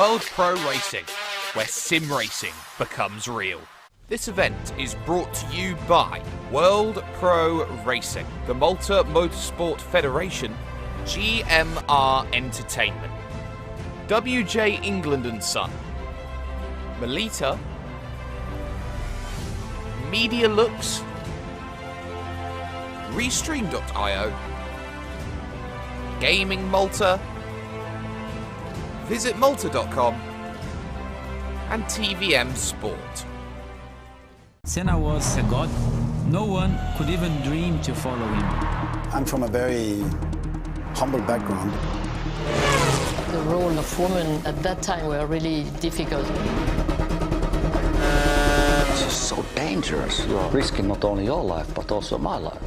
World Pro Racing, where sim racing becomes real. This event is brought to you by World Pro Racing, the Malta Motorsport Federation, GMR Entertainment, WJ England & Son, Melita, Media Looks, Restream.io, Gaming Malta, VisitMalta.com, and TVM Sport. Senna was a god. No one could even dream to follow him. I'm from a very humble background. The role of women at that time were really difficult. This is so dangerous. You are risking not only your life, but also my life.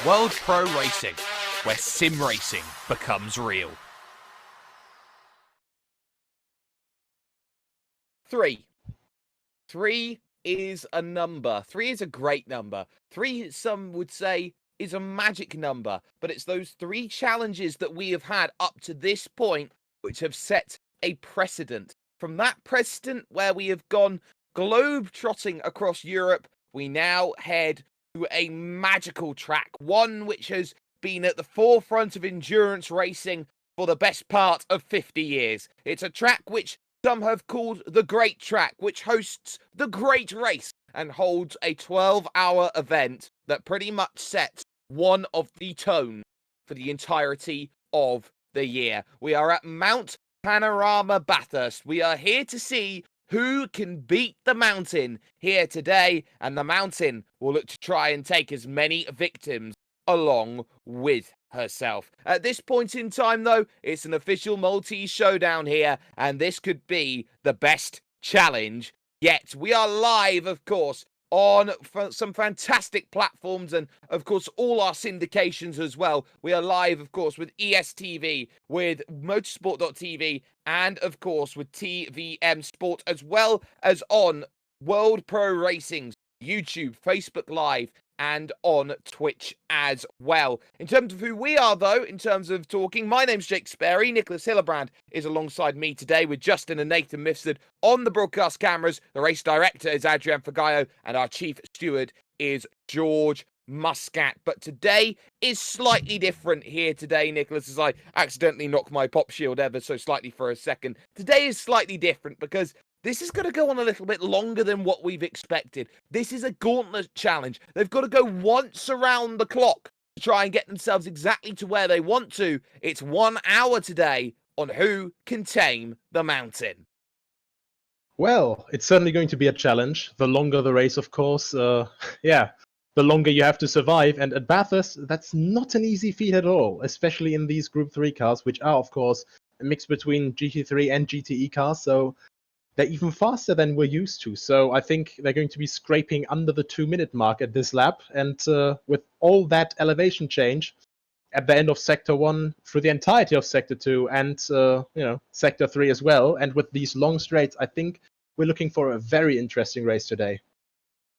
World Pro Racing, where sim racing becomes real. 3. 3 is a number. 3 is a great number. 3, some would say, is a magic number. But it's those 3 challenges that we have had up to this point which have set a precedent. From that precedent where we have gone globe-trotting across Europe, we now head to a magical track, one which has been at the forefront of endurance racing for the best part of 50 years. It's a track which some have called the Great Track, which hosts the Great Race and holds a 12-hour event that pretty much sets one of the tone for the entirety of the year. We are at Mount Panorama Bathurst. We are here to see who can beat the mountain here today, and the mountain will look to try and take as many victims along with herself. At this point in time, though, it's an official Maltese showdown here, and this could be the best challenge yet. We are live, of course, on some fantastic platforms and, of course, all our syndications as well. We are live, of course, with ESTV, with Motorsport.tv, and, of course, with TVM Sport, as well as on World Pro Racing's YouTube, Facebook Live, and on Twitch as well. In terms of who we are, though, in terms of talking, my name's Jake Sperry. Nicholas Hillebrand is alongside me today with Justin and Nathan Mifsud on the broadcast cameras. The race director is Adrian Fagayo, and our chief steward is George Muscat. But today is slightly different here today, Nicholas, as I accidentally knocked my pop shield ever so slightly for a second. Today is slightly different because this is going to go on a little bit longer than what we've expected. This is a gauntlet challenge. They've got to go once around the clock to try and get themselves exactly to where they want to. It's 1 hour today on who can tame the mountain. Well, it's certainly going to be a challenge. The longer the race, of course, the longer you have to survive. And at Bathurst, that's not an easy feat at all, especially in these Group 3 cars, which are, of course, a mix between GT3 and GTE cars. So they're even faster than we're used to. So I think they're going to be scraping under the 2-minute mark at this lap. And with all that elevation change at the end of Sector 1 through the entirety of Sector 2 and, Sector 3 as well, and with these long straights, I think we're looking for a very interesting race today.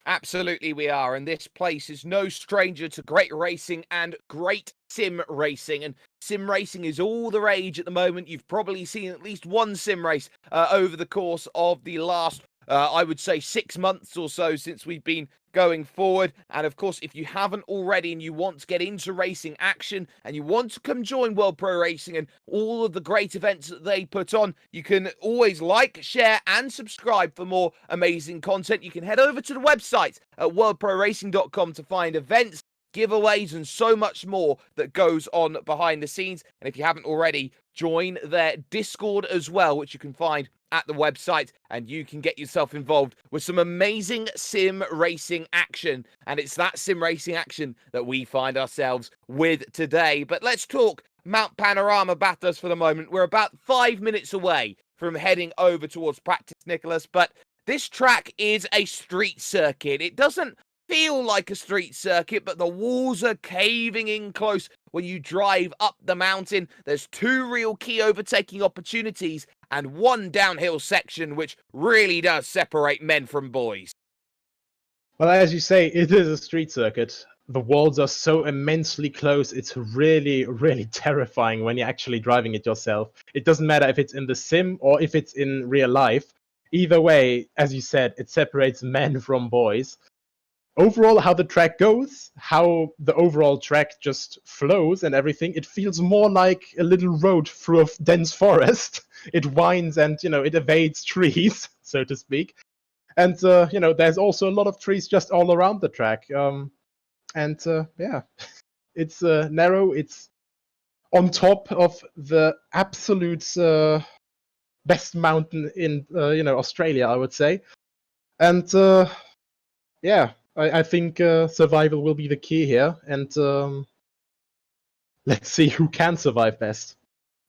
Absolutely we are, and this place is no stranger to great racing and great sim racing, and sim racing is all the rage at the moment. You've probably seen at least one sim race over the course of the last, I would say, 6 months or so since we've been going forward. And of course, if you haven't already and you want to get into racing action and you want to come join World Pro Racing and all of the great events that they put on, you can always like, share, and subscribe for more amazing content. You can head over to the website at worldproracing.com to find events, giveaways, and so much more that goes on behind the scenes. And if you haven't already, join their Discord as well, which you can find at the website, and you can get yourself involved with some amazing sim racing action. And it's that sim racing action that we find ourselves with today. But let's talk Mount Panorama Bathurst for the moment. We're about 5 minutes away from heading over towards practice, Nicholas, but this track is a street circuit. It doesn't feel like a street circuit, but the walls are caving in close when you drive up the mountain. There's 2 real key overtaking opportunities and 1 downhill section, which really does separate men from boys. Well, as you say, it is a street circuit. The walls are so immensely close. It's really, really terrifying when you're actually driving it yourself. It doesn't matter if it's in the sim or if it's in real life. Either way, as you said, it separates men from boys. Overall, how the track goes, how the overall track just flows and everything, it feels more like a little road through a dense forest. It winds and, it evades trees, so to speak. And, there's also a lot of trees just all around the track. Yeah, it's narrow. It's on top of the absolute best mountain in, Australia, I would say. And, yeah. I think survival will be the key here, and let's see who can survive best.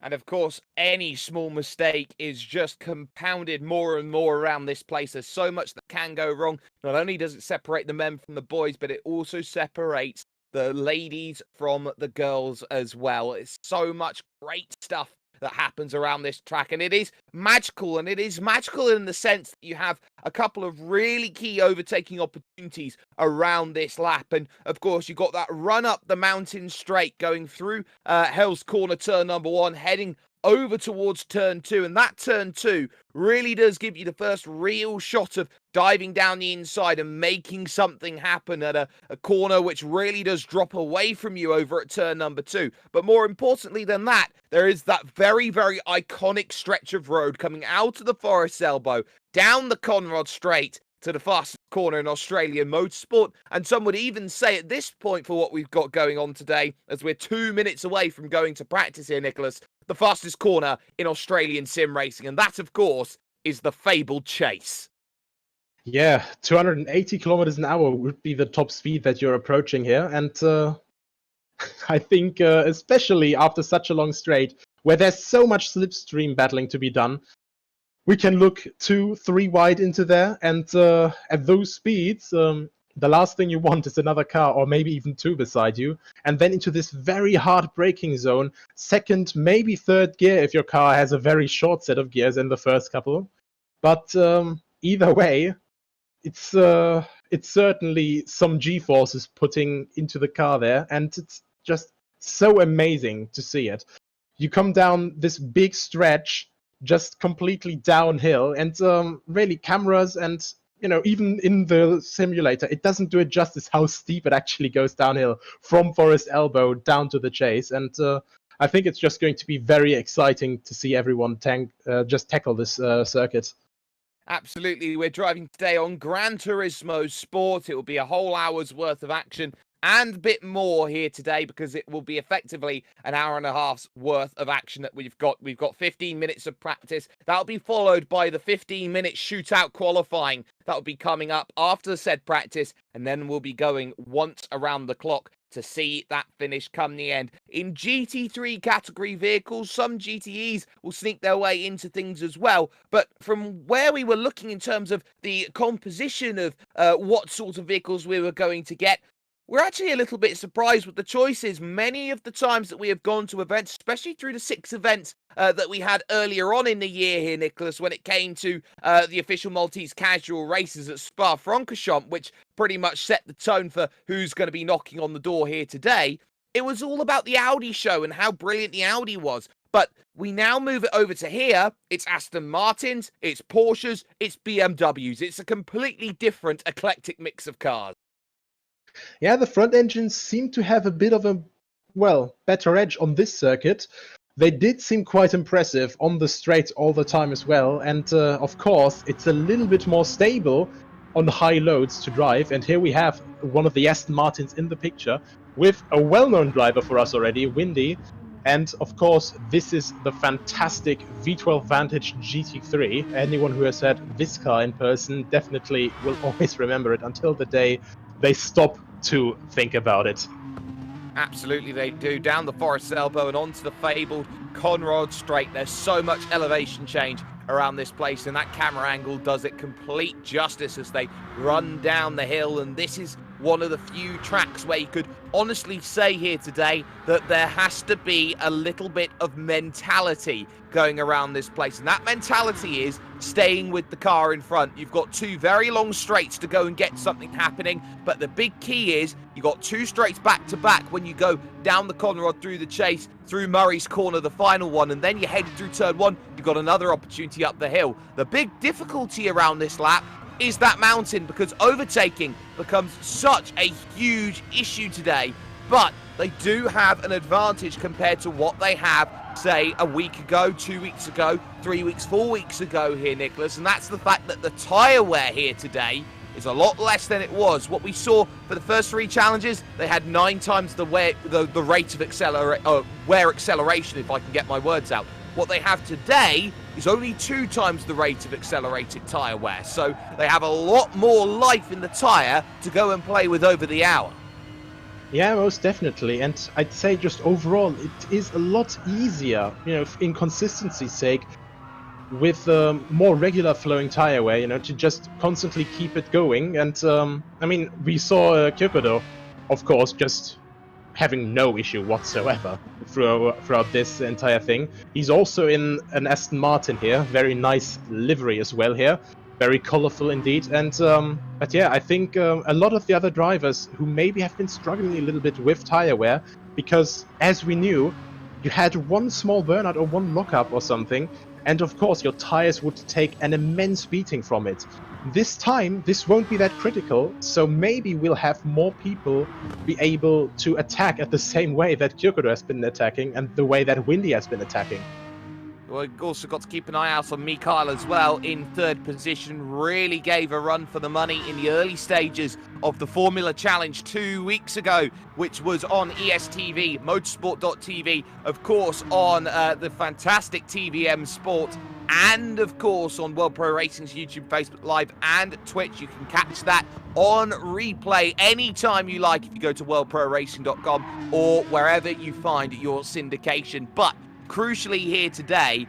And of course, any small mistake is just compounded more and more around this place. There's so much that can go wrong. Not only does it separate the men from the boys, but it also separates the ladies from the girls as well. It's so much great stuff that happens around this track, and it is magical, and it is magical in the sense that you have a couple of really key overtaking opportunities around this lap. And of course, you got that run up the mountain straight going through Hell's Corner turn number 1, heading over towards turn 2, and that turn 2 really does give you the first real shot of diving down the inside and making something happen at a corner which really does drop away from you over at turn number 2. But more importantly than that, there is that very, very iconic stretch of road coming out of the Forest Elbow, down the Conrod Straight to the fastest corner in Australian motorsport. And some would even say at this point, for what we've got going on today, as we're 2 minutes away from going to practice here, Nicholas, the fastest corner in Australian sim racing. And that, of course, is the fabled Chase. Yeah, 280 kilometers an hour would be the top speed that you're approaching here. And I think, especially after such a long straight, where there's so much slipstream battling to be done, we can look 2-3 wide into there. And at those speeds, the last thing you want is another car, or maybe even 2 beside you, and then into this very hard braking zone, 2nd, maybe 3rd gear if your car has a very short set of gears in the first couple. But either way, it's certainly some G-forces putting into the car there, and it's just so amazing to see it. You come down this big stretch, just completely downhill, and really cameras and even in the simulator, it doesn't do it justice how steep it actually goes downhill from Forest Elbow down to the Chase. And I think it's just going to be very exciting to see everyone just tackle this circuit. Absolutely. We're driving today on Gran Turismo Sport. It will be a whole hour's worth of action and a bit more here today, because it will be effectively an hour and a half's worth of action that we've got. We've got 15 minutes of practice. That'll be followed by the 15-minute shootout qualifying. That'll be coming up after the said practice, and then we'll be going once around the clock to see that finish come the end. In GT3 category vehicles, some GTEs will sneak their way into things as well. But from where we were looking in terms of the composition of what sort of vehicles we were going to get, we're actually a little bit surprised with the choices. Many of the times that we have gone to events, especially through the 6 events that we had earlier on in the year here, Nicholas, when it came to the official Maltese casual races at Spa-Francorchamps, which pretty much set the tone for who's going to be knocking on the door here today. It was all about the Audi show and how brilliant the Audi was. But we now move it over to here. It's Aston Martins, it's Porsches, it's BMWs. It's a completely different, eclectic mix of cars. Yeah, the front engines seem to have a bit of a, well, better edge on this circuit. They did seem quite impressive on the straight all the time as well. And of course, it's a little bit more stable on high loads to drive. And here we have one of the Aston Martins in the picture with a well-known driver for us already, Windy. And of course, this is the fantastic V12 Vantage GT3. Anyone who has had this car in person definitely will always remember it until the day they stop to think about it. Absolutely they do. Down the Forest Elbow and onto the fabled Conrod Straight. There's so much elevation change around this place, and that camera angle does it complete justice as they run down the hill. And this is one of the few tracks where you could honestly say here today that there has to be a little bit of mentality going around this place, and that mentality is staying with the car in front. You've got two very long straights to go and get something happening, but the big key is you've got two straights back to back when you go down the Conrod through the chase, through Murray's Corner, the final one, and then you're headed through turn one. You've got another opportunity up the hill. The big difficulty around this lap is that mountain, because overtaking becomes such a huge issue today, but they do have an advantage compared to what they have, say, a week ago, 2 weeks ago, 3 weeks, 4 weeks ago here, Nicholas, and that's the fact that the tyre wear here today is a lot less than it was. What we saw for the first three challenges, they had 9 times the rate of wear acceleration, if I can get my words out. What they have today is only 2 times the rate of accelerated tyre wear, so they have a lot more life in the tyre to go and play with over the hour. Yeah, most definitely, and I'd say just overall it is a lot easier, in consistency's sake, with more regular flowing tyre wear, to just constantly keep it going. And I mean, we saw Kyokodo, of course, just having no issue whatsoever throughout this entire thing. He's also in an Aston Martin here, very nice livery as well here. Very colorful indeed, and but yeah, I think a lot of the other drivers who maybe have been struggling a little bit with tire wear, because as we knew, you had one small burnout or one lockup or something, and of course your tires would take an immense beating from it. This time, this won't be that critical, so maybe we'll have more people be able to attack at the same way that Kyokodo has been attacking and the way that Windy has been attacking. We've also got to keep an eye out on Mikhail as well in third position. Really gave a run for the money in the early stages of the Formula Challenge 2 weeks ago, which was on ESTV, motorsport.tv, of course on the fantastic TVM Sport, and of course on World Pro Racing's YouTube, Facebook Live and Twitch. You can catch that on replay anytime you like if you go to worldproracing.com or wherever you find your syndication. But crucially here today,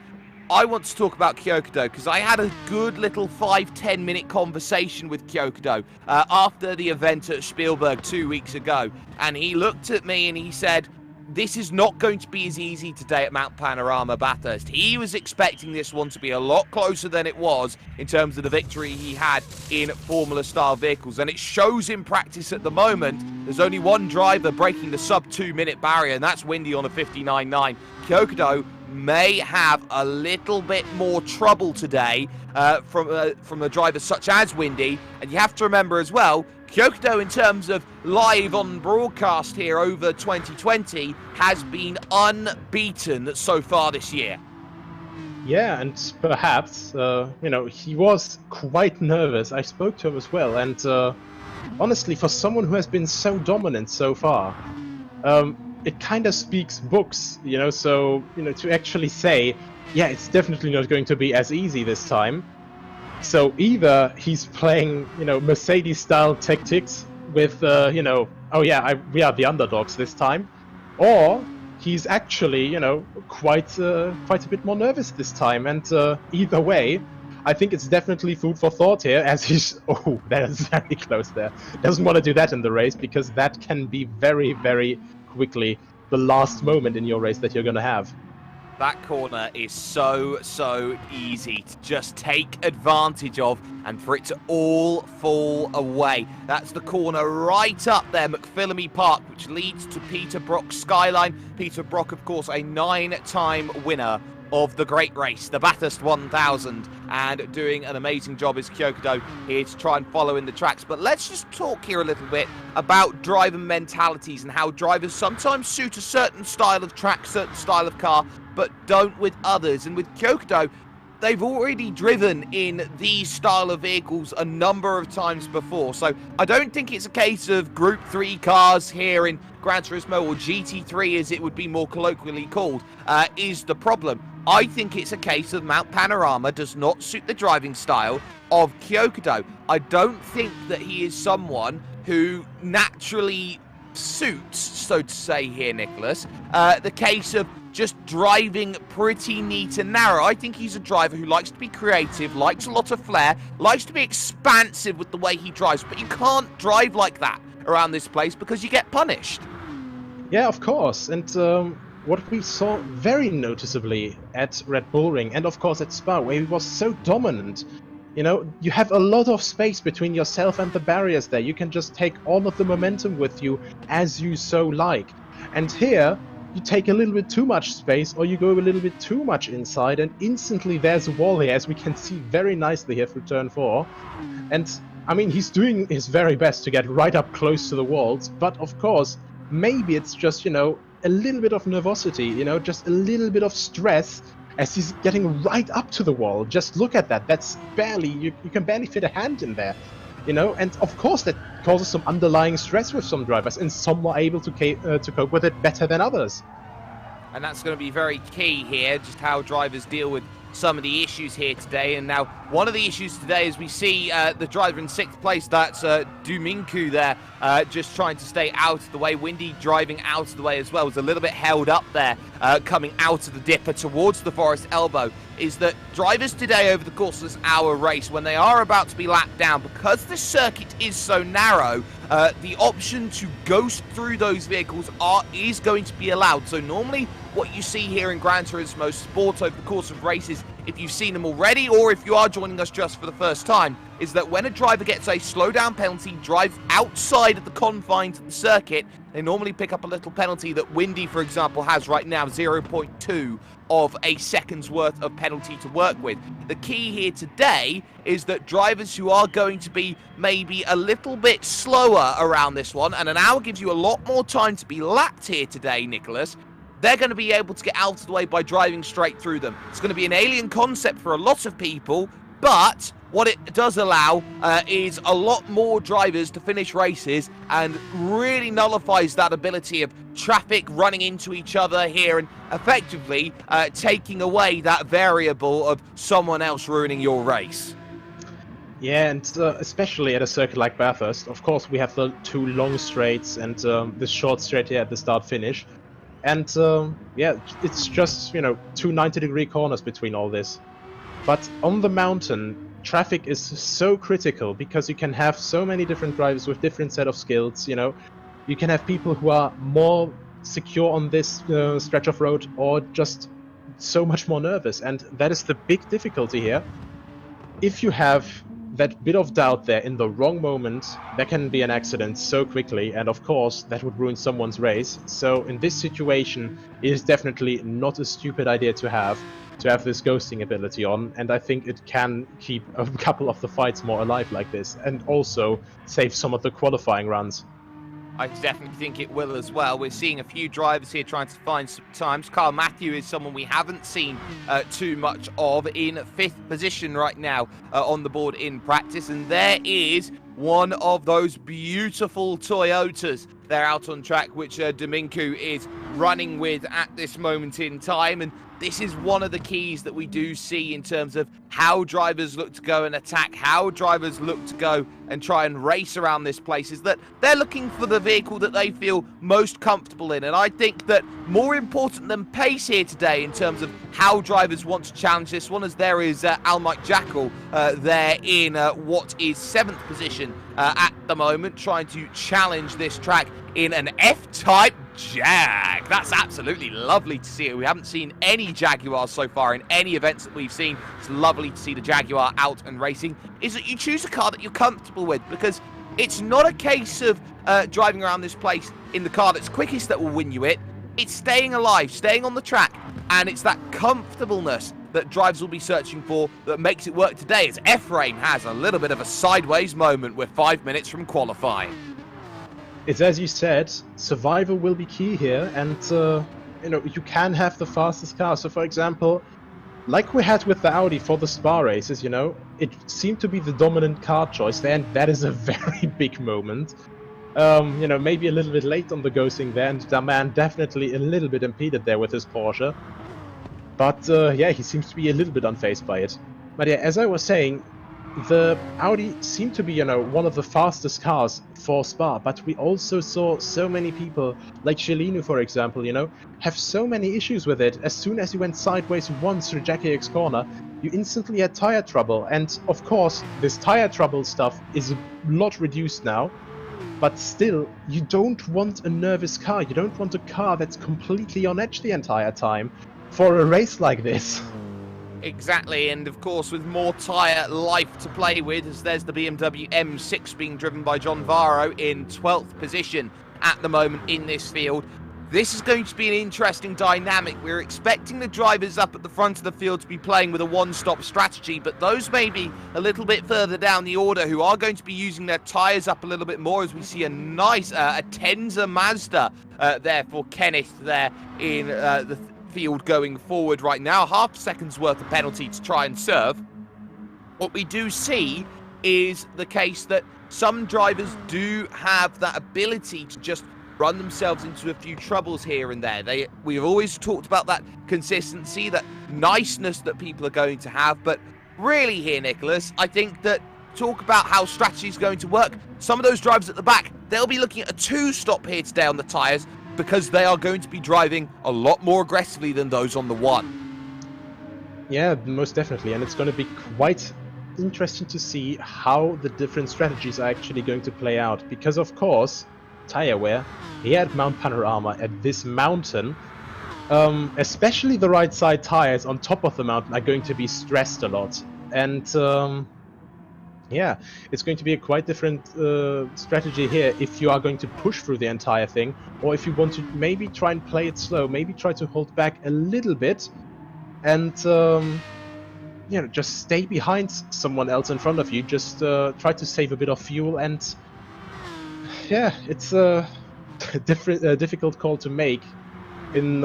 I want to talk about Kyokodo, because I had a good little 5-10 minute conversation with Kyokodo after the event at Spielberg 2 weeks ago, and he looked at me and he said, this is not going to be as easy today at Mount Panorama Bathurst. He was expecting this one to be a lot closer than it was in terms of the victory he had in Formula style vehicles, and it shows in practice at the moment. There's only one driver breaking the sub 2 minute barrier, and that's Windy on a 59.9. Kyokodo may have a little bit more trouble today from a driver such as Windy, and you have to remember as well, Kyokodo, in terms of live on broadcast here over 2020, has been unbeaten so far this year. Yeah, and perhaps, he was quite nervous. I spoke to him as well, and honestly, for someone who has been so dominant so far, it kind of speaks books, so, to actually say, yeah, it's definitely not going to be as easy this time. So either he's playing, Mercedes-style tactics with, oh yeah, we are the underdogs this time, or he's actually, quite a bit more nervous this time. And either way, I think it's definitely food for thought here, as he's, oh, that is very close there. Doesn't want to do that in the race, because that can be very, very quickly the last moment in your race that you're going to have. That corner is so easy to just take advantage of and for it to all fall away. That's the corner right up there, McPhillamy Park, which leads to Peter Brock's skyline. Peter Brock, of course, a 9-time winner of the great race, the Bathurst 1000, and doing an amazing job as Kyokudo here to try and follow in the tracks. But let's just talk here a little bit about driver mentalities and how drivers sometimes suit a certain style of track, certain style of car, but don't with others. And with Kyokudo, they've already driven in these style of vehicles a number of times before. So I don't think it's a case of Group 3 cars here in Gran Turismo, or GT3 as it would be more colloquially called, is the problem. I think it's a case of Mount Panorama does not suit the driving style of Kyokudo. I don't think that he is someone who naturally suits, so to say here, Nicholas, the case of just driving pretty neat and narrow. I think he's a driver who likes to be creative, likes a lot of flair, likes to be expansive with the way he drives, but you can't drive like that around this place because you get punished. Yeah, of course. And what we saw very noticeably at Red Bull Ring and of course at Spa, where he was so dominant, you know, you have a lot of space between yourself and the barriers there. You can just take all of the momentum with you as you so like. And here, you take a little bit too much space, or you go a little bit too much inside, and instantly there's a wall here, as we can see very nicely here through turn 4. And I mean, he's doing his very best to get right up close to the walls, but of course, maybe it's just, you know, a little bit of nervosity, you know, just a little bit of stress as he's getting right up to the wall. Just look at that. That's barely, you can barely fit a hand in there, you know, and of course that causes some underlying stress with some drivers, and some are able to cope with it better than others. And that's going to be very key here, just how drivers deal with some of the issues here today. And now one of the issues today is we see the driver in 6th place, that's Dominku there, just trying to stay out of the way. Windy driving out of the way as well, was a little bit held up there, coming out of the dipper towards the forest elbow. Is that drivers today over the course of this hour race, when they are about to be lapped down, because the circuit is so narrow, the option to ghost through those vehicles is going to be allowed. So normally what you see here in Gran Turismo Sport over the course of races, if you've seen them already or if you are joining us just for the first time, is that when a driver gets a slowdown penalty, drive outside of the confines of the circuit, they normally pick up a little penalty that Windy, for example, has right now, 0.2 of a second's worth of penalty to work with. The key here today is that drivers who are going to be maybe a little bit slower around this one, and an hour gives you a lot more time to be lapped here today, Nicholas, they're going to be able to get out of the way by driving straight through them. It's going to be an alien concept for a lot of people, but what it does allow is a lot more drivers to finish races, and really nullifies that ability of traffic running into each other here, and effectively taking away that variable of someone else ruining your race. Yeah, and especially at a circuit like Bathurst, of course we have the 2 long straights and this short straight here at the start-finish. And yeah, it's just, you know, 2 90-degree corners between all this. But on the mountain, traffic is so critical because you can have so many different drivers with different set of skills, you know. You can have people who are more secure on this stretch of road, or just so much more nervous, and that is the big difficulty here. If you have that bit of doubt there in the wrong moment, there can be an accident so quickly, and of course that would ruin someone's race. So in this situation, it is definitely not a stupid idea to have this ghosting ability on, and I think it can keep a couple of the fights more alive like this, and also save some of the qualifying runs. I definitely think it will as well. We're seeing a few drivers here trying to find some times. Carl Matthew is someone we haven't seen too much of, in 5th position right now on the board in practice. And there is one of those beautiful Toyotas there out on track, which Dominku is running with at this moment in time. And this is one of the keys that we do see in terms of how drivers look to go and attack, how drivers look to go and try and race around this place, is that they're looking for the vehicle that they feel most comfortable in. And I think that more important than pace here today in terms of how drivers want to challenge this one, as there is Almike Jackal there in what is 7th position at the moment, trying to challenge this track in an F-Type Jag. That's absolutely lovely to see. We haven't seen any Jaguars so far in any events that we've seen. It's lovely to see the Jaguar out and racing. Is that you choose a car that you're comfortable with, because it's not a case of driving around this place in the car that's quickest that will win you it. It's staying alive, staying on the track, and it's that comfortableness that drivers will be searching for that makes it work today, as Ephraim has a little bit of a sideways moment. We're 5 minutes from qualifying. It's as you said, survival will be key here, and you can have the fastest car. So for example, like we had with the Audi for the Spa races, it seemed to be the dominant car choice there, and that is a very big moment. Maybe a little bit late on the ghosting there, and the man definitely a little bit impeded there with his Porsche. But yeah, he seems to be a little bit unfazed by it. But yeah, as I was saying, the Audi seemed to be, one of the fastest cars for Spa, but we also saw so many people, like Shelinu, for example, have so many issues with it. As soon as you went sideways once through Jackie X corner, you instantly had tire trouble. And of course, this tire trouble stuff is a lot reduced now. But still, you don't want a nervous car. You don't want a car that's completely on edge the entire time for a race like this. Exactly, and of course with more tyre life to play with, as there's the BMW M6 being driven by John Varro in 12th position at the moment in this field. This is going to be an interesting dynamic. We're expecting the drivers up at the front of the field to be playing with a one-stop strategy, but those may be a little bit further down the order who are going to be using their tyres up a little bit more, as we see a nice a Tenza Mazda there for Kenneth there in the field going forward right now. Half a second's worth of penalty to try and serve. What we do see is the case that some drivers do have that ability to just run themselves into a few troubles here and there. We've always talked about that consistency, that niceness that people are going to have, but really here, Nicholas, I think that talk about how strategy is going to work. Some of those drivers at the back, they'll be looking at a two-stop here today on the tyres, because they are going to be driving a lot more aggressively than those on the one. Yeah, most definitely, and it's going to be quite interesting to see how the different strategies are actually going to play out, because of course, tire wear here at Mount Panorama, at this mountain, especially the right side tires on top of the mountain are going to be stressed a lot, and yeah, it's going to be a quite different strategy here if you are going to push through the entire thing, or if you want to maybe try and play it slow, maybe try to hold back a little bit, and just stay behind someone else in front of you. Just try to save a bit of fuel, and yeah, it's a difficult call to make in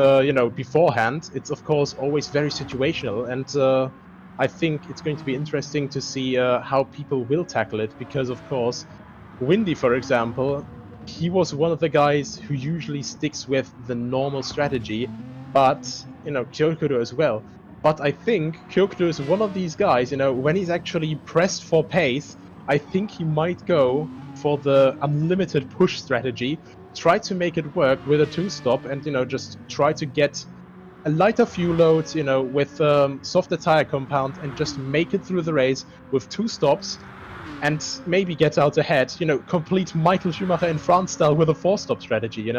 beforehand. It's of course always very situational, and I think it's going to be interesting to see how people will tackle it, because of course Windy, for example, he was one of the guys who usually sticks with the normal strategy, but Kyokudo as well. But I think Kyokudo is one of these guys, when he's actually pressed for pace, I think he might go for the unlimited push strategy, try to make it work with a two-stop, and just try to get a lighter fuel load, with softer tire compound, and just make it through the race with two stops, and maybe get out ahead. Complete Michael Schumacher in France style with a four-stop strategy.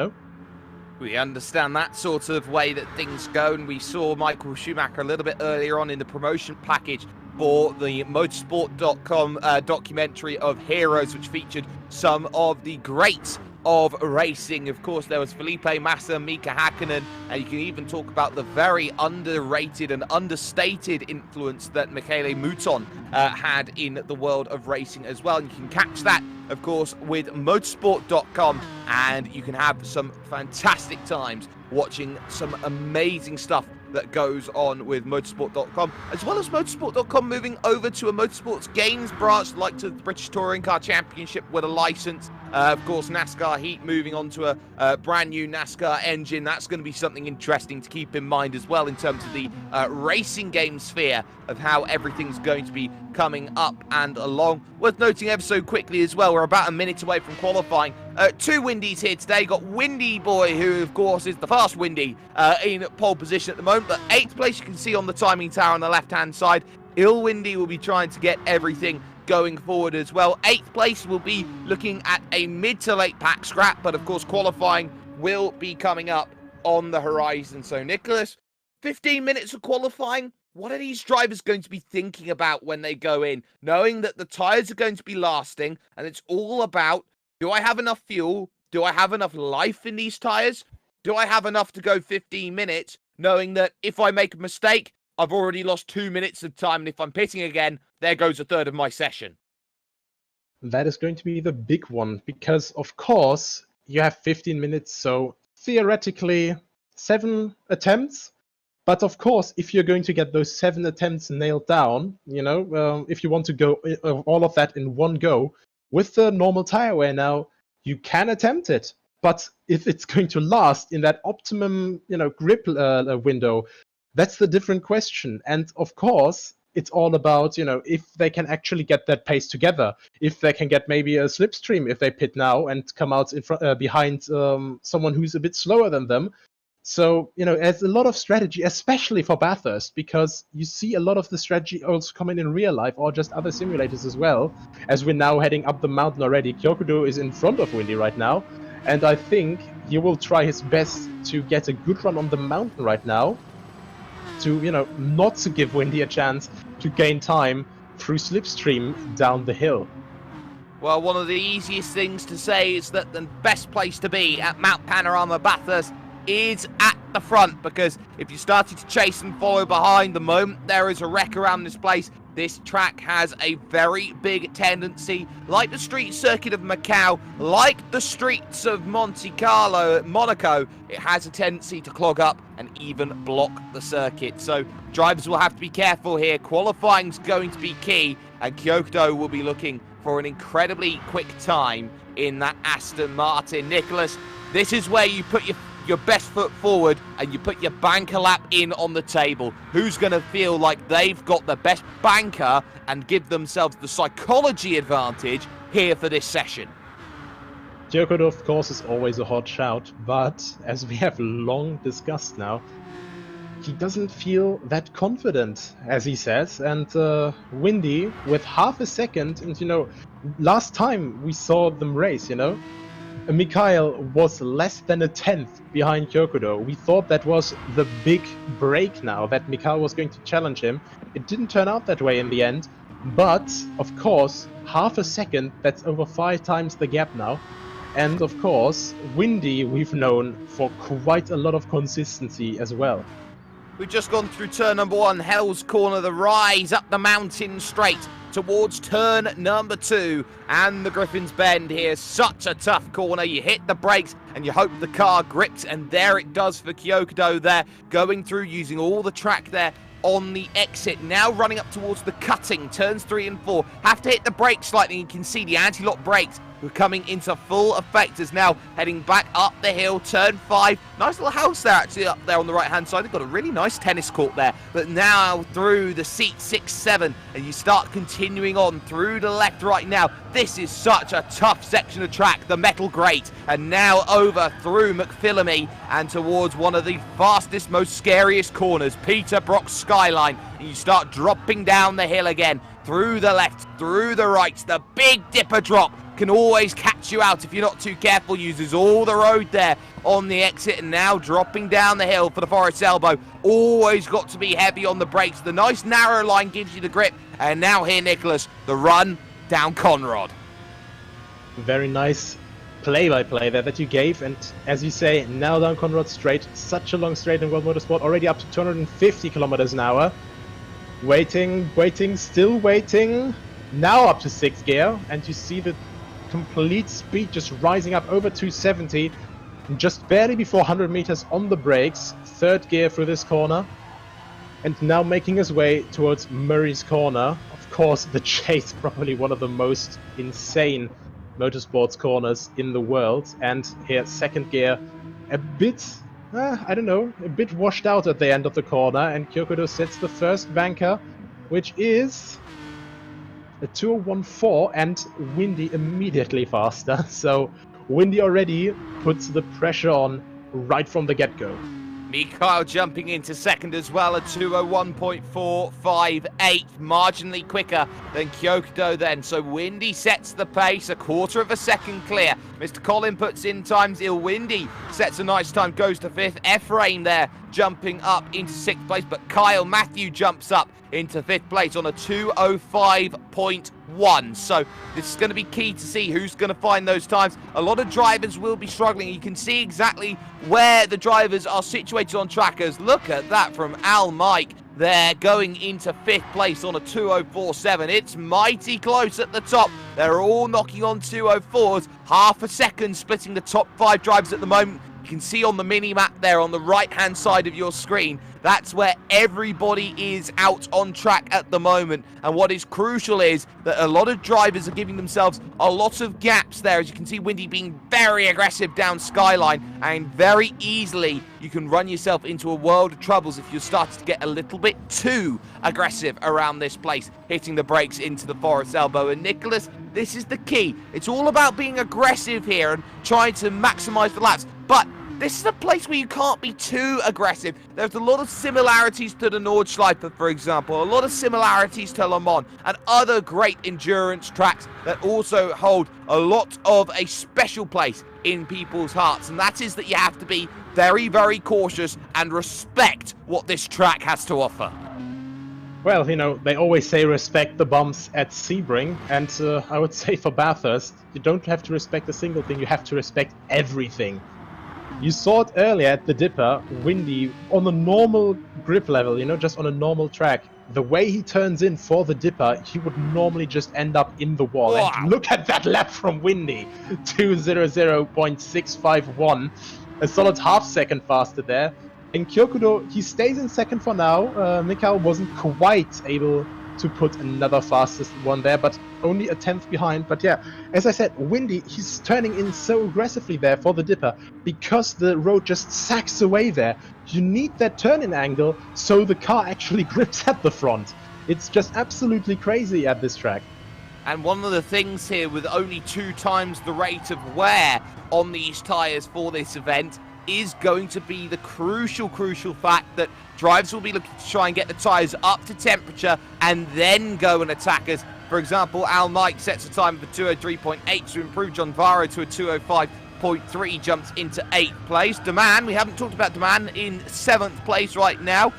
We understand that sort of way that things go, and we saw Michael Schumacher a little bit earlier on in the promotion package for the Motorsport.com documentary of Heroes, which featured some of the greats of racing. Of course, there was Felipe Massa, Mika Hakkinen, and you can even talk about the very underrated and understated influence that Michele Mouton had in the world of racing as well. And you can catch that, of course, with motorsport.com, and you can have some fantastic times watching some amazing stuff that goes on with motorsport.com, as well as motorsport.com moving over to a motorsports games branch like to the British Touring Car Championship with a license. Of course, NASCAR Heat moving on to a brand new NASCAR engine. That's going to be something interesting to keep in mind as well in terms of the racing game sphere of how everything's going to be coming up and along. Worth noting ever so quickly as well, we're about a minute away from qualifying. Two Windies here today. Got Windy Boy, who of course is the fast Windy, in pole position at the moment, but 8th place you can see on the timing tower on the left-hand side. Il Windy will be trying to get everything going forward as well. 8th place will be looking at a mid to late pack scrap, but of course qualifying will be coming up on the horizon. So, Nicholas, 15 minutes of qualifying. What are these drivers going to be thinking about when they go in, knowing that the tyres are going to be lasting, and it's all about, do I have enough fuel? Do I have enough life in these tyres? Do I have enough to go 15 minutes, knowing that if I make a mistake, I've already lost 2 minutes of time, and if I'm pitting again, there goes a third of my session. That is going to be the big one, because of course you have 15 minutes, so theoretically 7 attempts. But of course, if you're going to get those 7 attempts nailed down, if you want to go all of that in one go, with the normal tire wear now, you can attempt it. But if it's going to last in that optimum, grip window, that's the different question. And of course, it's all about, if they can actually get that pace together, if they can get maybe a slipstream if they pit now and come out in front, behind someone who's a bit slower than them. So, there's a lot of strategy, especially for Bathurst, because you see a lot of the strategy also coming in real life or just other simulators as well, as we're now heading up the mountain already. Kyokudo is in front of Windy right now, and I think he will try his best to get a good run on the mountain right now, to, not to give Windy a chance to gain time through slipstream down the hill. Well, one of the easiest things to say is that the best place to be at Mount Panorama Bathurst is at the front, because if you started to chase and follow behind, the moment there is a wreck around this place, this track has a very big tendency, like the street circuit of Macau, like the streets of Monte Carlo at Monaco, it has a tendency to clog up and even block the circuit. So drivers will have to be careful here. Qualifying's going to be key, and Kyokudo will be looking for an incredibly quick time in that Aston Martin. Nicholas, this is where you put your best foot forward and you put your banker lap in on the table. Who's going to feel like they've got the best banker and give themselves the psychology advantage here for this session? Kyokudo, of course, is always a hot shout, but as we have long discussed now, he doesn't feel that confident, as he says, and Windy with half a second, and last time we saw them race, Mikhail was less than a tenth behind Kyokudo. We thought that was the big break now, that Mikhail was going to challenge him. It didn't turn out that way in the end, but of course, half a second, that's over 5 times the gap now. And of course, Windy we've known for quite a lot of consistency as well. We've just gone through turn number 1, Hell's Corner, the rise up the mountain straight towards turn number 2 and the Griffin's Bend here. Such a tough corner. You hit the brakes and you hope the car grips, and there it does for Kyokudo there, going through, using all the track there on the exit. Now running up towards the cutting, turns 3 and 4. Have to hit the brakes slightly. You can see the anti-lock brakes were coming into full effect as now heading back up the hill, turn 5. Nice little house there, actually, up there on the right-hand side. They've got a really nice tennis court there. But now through the seat 6, 7, and you start continuing on through the left right now. This is such a tough section of track, the metal grate. And now over through McPhillamy and towards one of the fastest, most scariest corners, Peter Brock's Skyline. And you start dropping down the hill again, through the left, through the right. The Big Dipper drop can always catch you out if you're not too careful. Uses all the road there on the exit, and now dropping down the hill for the Forest Elbow. Always got to be heavy on the brakes. The nice narrow line gives you the grip. And now here, Nicholas, the run down Conrad. Very nice play-by-play there that you gave, and as you say, now down Conrad straight. Such a long straight in World Motorsport, already up to 250 kilometers an hour. Waiting, still waiting. Now up to 6th gear, and you see the complete speed just rising up over 270, just barely before 100 meters on the brakes. 3rd gear through this corner, and now making his way towards Murray's Corner. Of course, the Chase, probably one of the most insane motorsports corners in the world. And here, 2nd gear, a bit, I don't know, a bit washed out at the end of the corner, and Kyokudo sets the first banker, which is a 2:14, and Windy immediately faster. So Windy already puts the pressure on right from the get-go. Mikhail jumping into second as well at 201.458, marginally quicker than Kyokudo then. So Windy sets the pace, a quarter of a second clear. Mr. Colin puts in times. Windy sets a nice time, goes to fifth. Ephraim there jumping up into sixth place, but Kyle Matthew jumps up into fifth place on a 205.1. So this is going to be key to see who's going to find those times. A lot of drivers will be struggling. You can see exactly where the drivers are situated on trackers. Look at that from Al Mike there going into fifth place on a 204.7. It's mighty close at the top. They're all knocking on 204s. Half a second splitting the top 5 drivers at the moment. You can see on the mini-map there on the right-hand side of your screen, that's where everybody is out on track at the moment. And what is crucial is that a lot of drivers are giving themselves a lot of gaps there. As you can see, Windy being very aggressive down Skyline, and very easily you can run yourself into a world of troubles if you're starting to get a little bit too aggressive around this place, hitting the brakes into the forest elbow. And Nicholas, this is the key. It's all about being aggressive here and trying to maximize the laps. But this is a place where you can't be too aggressive. There's a lot of similarities to the Nordschleife, for example, a lot of similarities to Le Mans and other great endurance tracks that also hold a lot of a special place in people's hearts. And that is that you have to be very, very cautious and respect what this track has to offer. Well, you know, they always say respect the bumps at Sebring, and I would say for Bathurst, you don't have to respect a single thing, you have to respect everything. You saw it earlier at the Dipper, Windy, on a normal grip level, you know, just on a normal track. The way he turns in for the Dipper, he would normally just end up in the wall. Wow. And look at that lap from Windy, 2:00.651, a solid half second faster there. In Kyokudo, he stays in second for now. Mikhail wasn't quite able to put another fastest one there, but only a 10th behind. But yeah, as I said, Windy, he's turning in so aggressively there for the Dipper because the road just sacks away there. You need that turn-in angle so the car actually grips at the front. It's just absolutely crazy at this track. And one of the things here, with only 2 times the rate of wear on these tyres for this event, is going to be the crucial fact that drivers will be looking to try and get the tyres up to temperature and then go and attack us. For example, Al Mike sets a time of a 203.8 to improve John Varro to a 205.3, jumps into 8th place. Deman, we haven't talked about Deman, in 7th place right now.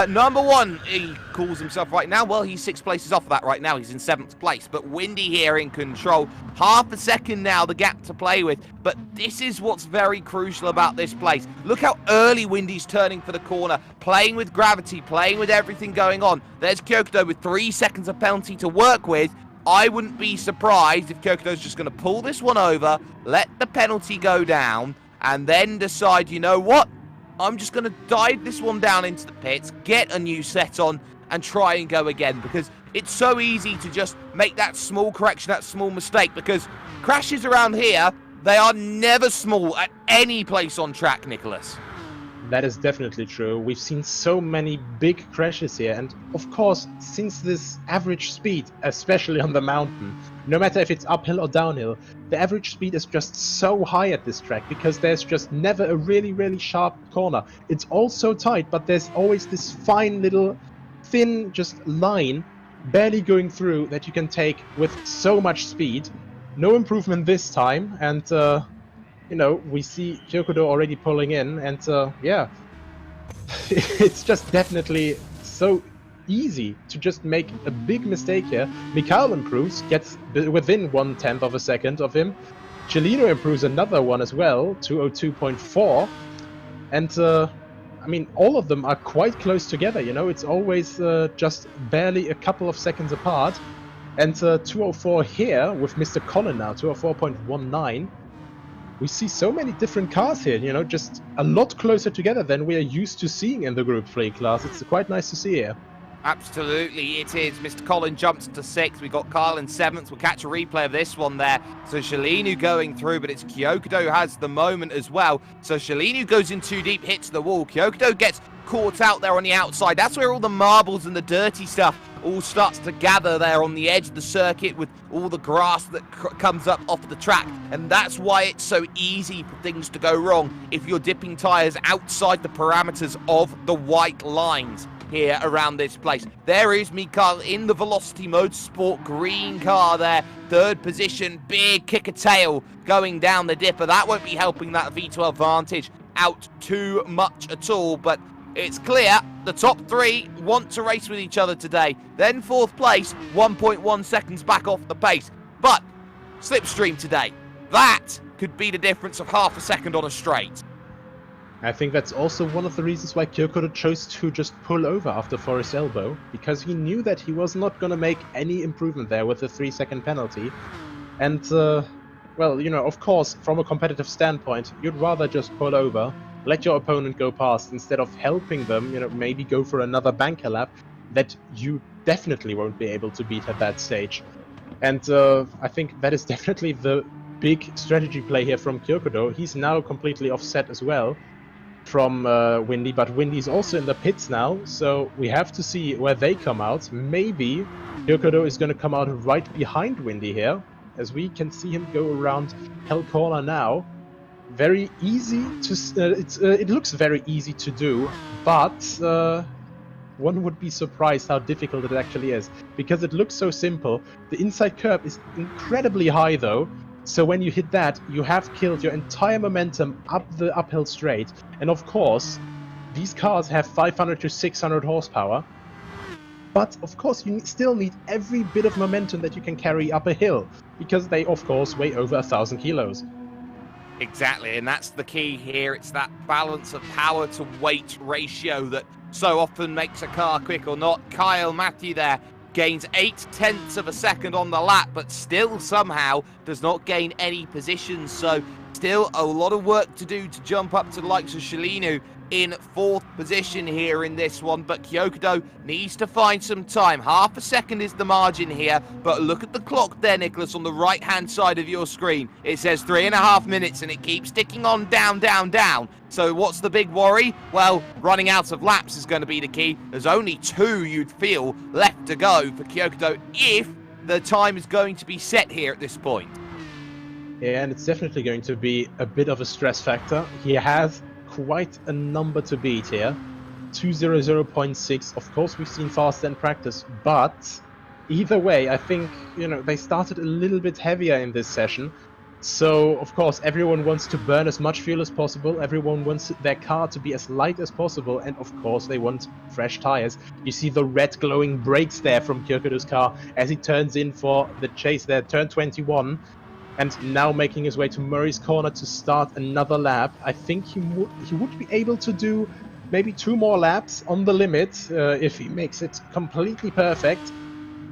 Number 1, he calls himself right now. Well, he's 6 places off of that right now. He's in 7th place. But Windy here in control. Half a second now, the gap to play with. But this is what's very crucial about this place. Look how early Windy's turning for the corner, playing with gravity, playing with everything going on. There's Kyokudo with 3 seconds of penalty to work with. I wouldn't be surprised if Kyokudo's just going to pull this one over, let the penalty go down, and then decide, you know what? I'm just going to dive this one down into the pits, get a new set on, and try and go again, because it's so easy to just make that small correction, that small mistake, because crashes around here, they are never small at any place on track, Nicholas. That is definitely true. We've seen so many big crashes here, and of course, since this average speed, especially on the mountain, no matter if it's uphill or downhill, the average speed is just so high at this track because there's just never a really sharp corner. It's all so tight, but there's always this fine little thin just line barely going through that you can take with so much speed. No improvement this time, and you know, we see Kyokudo already pulling in, and yeah, it's just definitely so easy to just make a big mistake here. Mikhail improves, gets within 1/10 of a second of him. Celino improves another one as well, 202.4, and I mean, all of them are quite close together, you know, it's always just barely a couple of seconds apart. And 204 here with Mr. Colin now, 204.19. We see so many different cars here, you know, just a lot closer together than we are used to seeing in the Group 3 class. It's quite nice to see here. Absolutely, it is. Mr. Colin jumps to 6th. We've got Kyle in 7th. We'll catch a replay of this one there. So Shalinu going through, but it's Kyokudo who has the moment as well. So Shalinu goes in too deep, hits the wall. Kyokudo gets caught out there on the outside. That's where all the marbles and the dirty stuff all starts to gather there on the edge of the circuit with all the grass that comes up off the track. And that's why it's so easy for things to go wrong if you're dipping tyres outside the parameters of the white lines here around this place. There is Mikael in the Velocity Motorsport green car there. Third position, big kicker tail going down the dipper. That won't be helping that V12 advantage out too much at all, but it's clear the top three want to race with each other today. Then fourth place, 1.1 seconds back off the pace. But slipstream today, that could be the difference of half a second on a straight. I think that's also one of the reasons why Kyokoto chose to just pull over after Forest Elbow, because he knew that he was not going to make any improvement there with the 3-second penalty. And, well, you know, of course, from a competitive standpoint, you'd rather just pull over, let your opponent go past, instead of helping them, you know, maybe go for another banker lap that you definitely won't be able to beat at that stage. And I think that is definitely the big strategy play here from Kyokoto. He's now completely offset as well from Windy, but Windy's also in the pits now, so we have to see where they come out. Maybe Kyokoto is going to come out right behind Windy here, as we can see him go around Hell Corner now. Very easy to... it looks very easy to do, but one would be surprised how difficult it actually is, because it looks so simple. The inside curb is incredibly high though, so when you hit that, you have killed your entire momentum up the uphill straight. And of course, these cars have 500 to 600 horsepower. But of course, you still need every bit of momentum that you can carry up a hill, because they, of course, weigh over 1,000 kilos. Exactly, and that's the key here. It's that balance of power to weight ratio that so often makes a car quick or not. Kyle Matthew there gains 0.8 of a second on the lap, but still somehow does not gain any positions. So still a lot of work to do to jump up to the likes of Shalinu in fourth position here in this one. But Kyokoto needs to find some time. Half a second is the margin here, but look at the clock there, Nicholas, on the right-hand side of your screen. It says 3.5 minutes, and it keeps ticking on down, down, down. So what's the big worry? Well, running out of laps is going to be the key. There's only 2, you'd feel, left to go for Kyokoto if the time is going to be set here at this point. Yeah, and it's definitely going to be a bit of a stress factor. He has quite a number to beat here. 200.6. Of course, we've seen faster in practice, but either way, I think, you know, they started a little bit heavier in this session. So, of course, everyone wants to burn as much fuel as possible. Everyone wants their car to be as light as possible. And, of course, they want fresh tires. You see the red glowing brakes there from Kyokoto's car as he turns in for the chase there, turn 21. And now making his way to Murray's Corner to start another lap. I think he would be able to do maybe 2 more laps on the limit if he makes it completely perfect.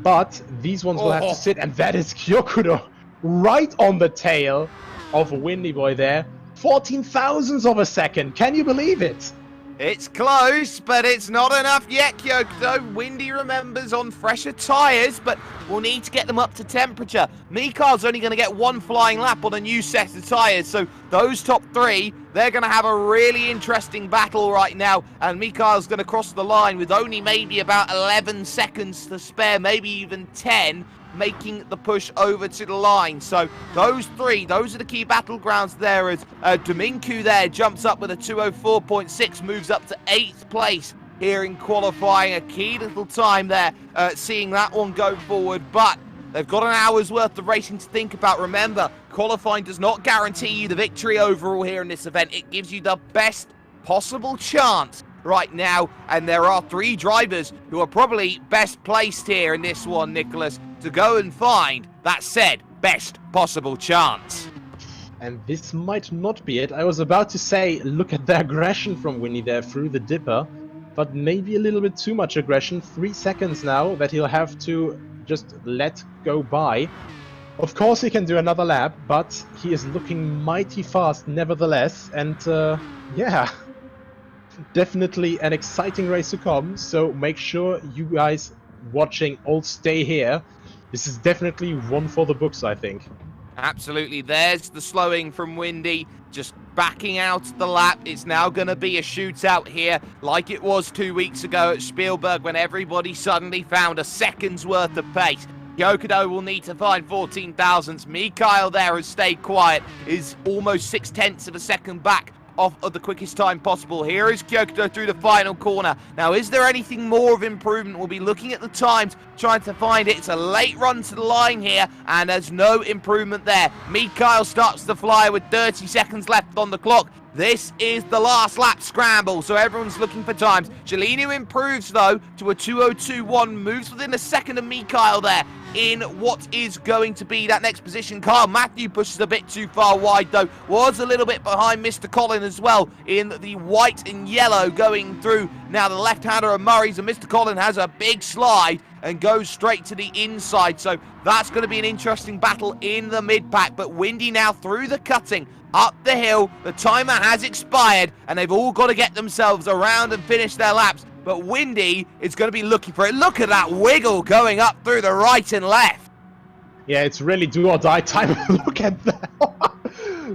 But these ones will have to sit, and that is Kyokoto right on the tail of Windy Boy there. 14 thousandths of a second. Can you believe it? It's close, but it's not enough yet, Kyokoto. Windy remembers on fresher tyres, but we'll need to get them up to temperature. Mikael's only going to get 1 flying lap on a new set of tyres, so those top 3, they're going to have a really interesting battle right now, and Mikael's going to cross the line with only maybe about 11 seconds to spare, maybe even 10, making the push over to the line. So those 3, those are the key battlegrounds there, as Dominku there jumps up with a 204.6, moves up to 8th place here in qualifying. A key little time there, seeing that one go forward, but they've got an hour's worth of racing to think about. Remember, qualifying does not guarantee you the victory overall here in this event. It gives you the best possible chance right now, and there are 3 drivers who are probably best placed here in this one, Nicholas, to go and find that said best possible chance. And this might not be it. I was about to say, look at the aggression from Winnie there through the dipper, but maybe a little bit too much aggression. 3 seconds now that he'll have to just let go by. Of course he can do another lap, but he is looking mighty fast nevertheless, and yeah, definitely an exciting race to come. So make sure you guys watching all stay here. This is definitely one for the books, I think. Absolutely. There's the slowing from Windy, just backing out of the lap. It's now going to be a shootout here, like it was 2 weeks ago at Spielberg when everybody suddenly found a second's worth of pace. Kyokudo will need to find 14 thousandths. Mikhail there has stayed quiet, is almost 6/10 of a second back off of the quickest time possible. Here is Kyokudo through the final corner. Now, is there anything more of improvement? We'll be looking at the times, trying to find it. It's a late run to the line here, and there's no improvement there. Mikhail starts to fly with 30 seconds left on the clock. This is the last lap scramble, so everyone's looking for times. Gelino improves, though, to a 2:02.1, moves within a second of Mikhail there in what is going to be that next position. Kyle Matthew pushes a bit too far wide, though. Was a little bit behind Mr. Collin as well in the white and yellow going through. Now the left-hander of Murray's, and Mr. Collin has a big slide and goes straight to the inside. So that's going to be an interesting battle in the mid-pack. But Windy now through the cutting, up the hill. The timer has expired, and they've all got to get themselves around and finish their laps. But Windy is going to be looking for it. Look at that wiggle going up through the right and left. Yeah, it's really do or die time. Look at that.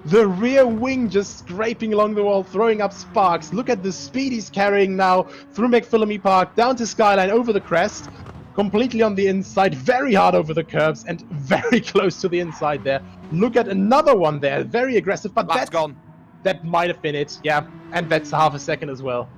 The rear wing just scraping along the wall, throwing up sparks. Look at the speed he's carrying now through McPhillamy Park, down to Skyline, over the crest. Completely on the inside, very hard over the curbs, and very close to the inside there. Look at another one there, very aggressive, but Lap's gone. That might have been it, yeah. And that's half a second as well.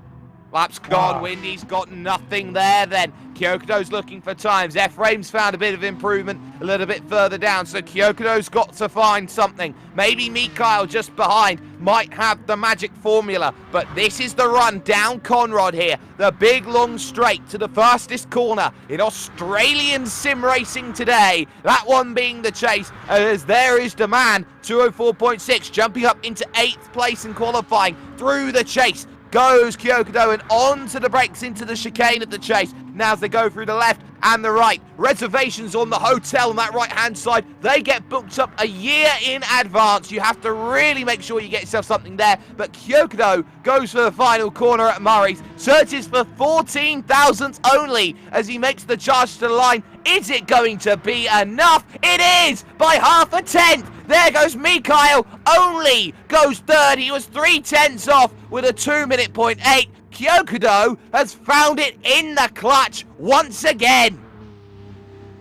Lap's gone. Windy's got nothing there then. Kyokudo's looking for times. Ephraim's found a bit of improvement a little bit further down, so Kyokudo's got to find something. Maybe Mikhail just behind might have the magic formula, but this is the run down Conrod here. The big long straight to the fastest corner in Australian sim racing today. That one being the chase, as there is the man, 2:04.6, jumping up into 8th place in qualifying through the chase. Goes Kyokudo and onto the brakes into the chicane at the chase. Now as they go through the left and the right. Reservations on the hotel on that right-hand side. They get booked up a year in advance. You have to really make sure you get yourself something there. But Kyokudo goes for the final corner at Murray's. Searches for 14 thousandths only as he makes the charge to the line. Is it going to be enough? It is! By half a tenth! There goes Mikhail, only goes third. He was 3/10 off with a 2:08. Kyokudo has found it in the clutch once again.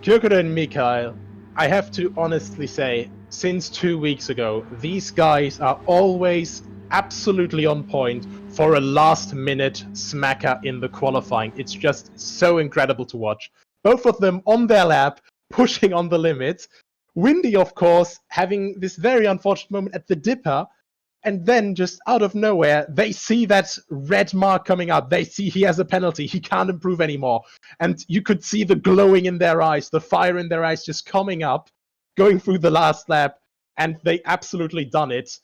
Kyokudo and Mikhail, I have to honestly say, since 2 weeks ago, these guys are always absolutely on point for a last-minute smacker in the qualifying. It's just so incredible to watch. Both of them on their lap, pushing on the limits. Windy, of course, having this very unfortunate moment at the dipper, and then just out of nowhere, they see that red mark coming up. They see he has a penalty. He can't improve anymore. And you could see the glowing in their eyes, the fire in their eyes just coming up, going through the last lap, and they absolutely done it.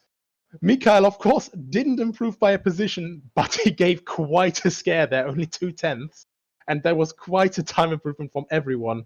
Mikhail, of course, didn't improve by a position, but he gave quite a scare there, only 2/10. And there was quite a time improvement from everyone.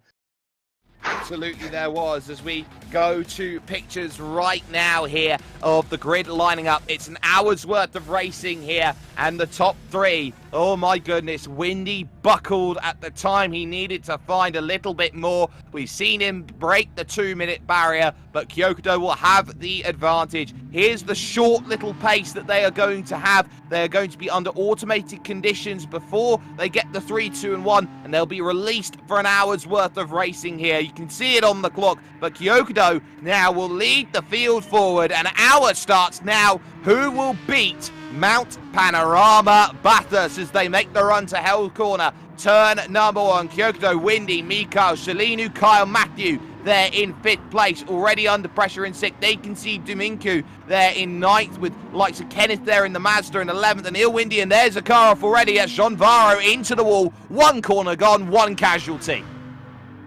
Absolutely there was, as we go to pictures right now here of the grid lining up. It's an hour's worth of racing here, and the top three, oh my goodness, Windy buckled at the time he needed to find a little bit more. We've seen him break the 2-minute barrier, but Kyokudo will have the advantage. Here's the short little pace that they are going to have. They're going to be under automated conditions before they get the 3, 2, and 1, and they'll be released for an hour's worth of racing here. You can see it on the clock, but Kyokudo now will lead the field forward, and hour starts now. Who will beat Mount Panorama Bathurst as they make the run to Hell Corner? Turn number 1, Kyokudo, Windy, Mikhail, Shalinu, Kyle Matthew there in 5th place, already under pressure in 6th. They can see Dominku there in 9th, with likes of Kenneth there in the Mazda in 11th, and Windy, and there's a car off already at Jean Varro into the wall. 1 corner gone, 1 casualty.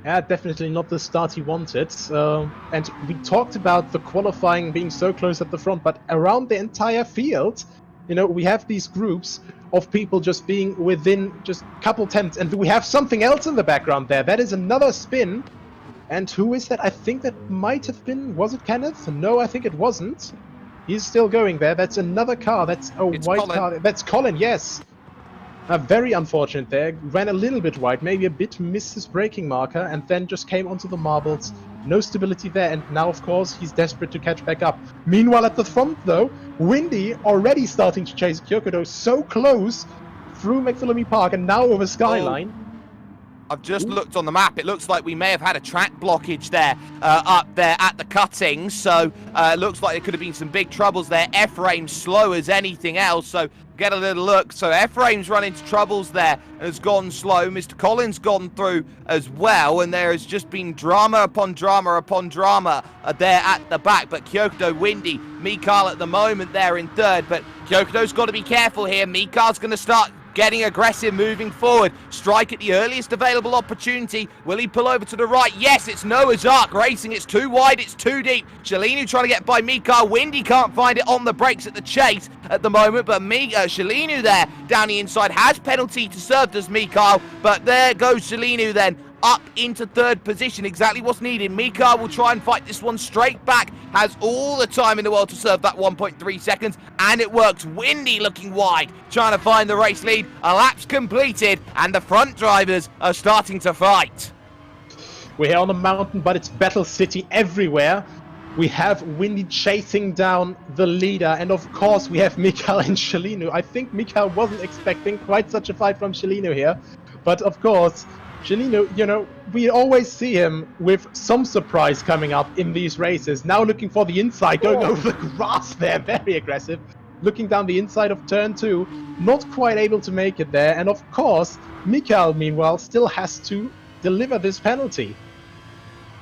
Yeah, definitely not the start he wanted. And we talked about the qualifying being so close at the front, but around the entire field, you know, we have these groups of people just being within just a couple tenths, and we have something else in the background there. That is another spin. And who is that? I think that might have been, was it Kenneth? No, I think it wasn't. He's still going there. That's another car. That's a white car. That's Colin, yes. Very unfortunate there. Ran a little bit wide, maybe a bit missed his braking marker, and then just came onto the marbles No stability there, and now, of course, he's desperate to catch back up. Meanwhile, at the front, though, Windy already starting to chase Kyokudo so close through McPhillamy Park and now over Skyline. I've just looked on the map. It looks like we may have had a track blockage there, up there at the cuttings. So it looks like there could have been some big troubles there. F-Rame's slow as anything else. So get a little look. So F-Rame's run into troubles there and has gone slow. Mr. Collins gone through as well. And there has just been drama upon drama upon drama there at the back. But Kyokudo, Windy, Mikhail at the moment there in third. But Kyokudo's got to be careful here. Mikhail's going to start getting aggressive, moving forward. Strike at the earliest available opportunity. Will he pull over to the right? Yes, it's Noah's Ark racing. It's too wide, it's too deep. Shalinu trying to get by Mikhail. Windy can't find it on the brakes at the chase at the moment, but Shalinu there down the inside has penalty to serve, does Mikhail, but there goes Shalinu then up into third position, exactly what's needed. Mikhail will try and fight this one straight back, has all the time in the world to serve that 1.3 seconds, and it works. Windy looking wide, trying to find the race lead. A lap's completed, and the front drivers are starting to fight. We're here on a mountain, but it's Battle City everywhere. We have Windy chasing down the leader, and of course we have Mikhail and Shalinu. I think Mikhail wasn't expecting quite such a fight from Shalinu here, but of course Shalinu, you know, we always see him with some surprise coming up in these races. Now looking for the inside, going over the grass there, very aggressive. Looking down the inside of turn 2, not quite able to make it there. And of course, Mikhail, meanwhile, still has to deliver this penalty.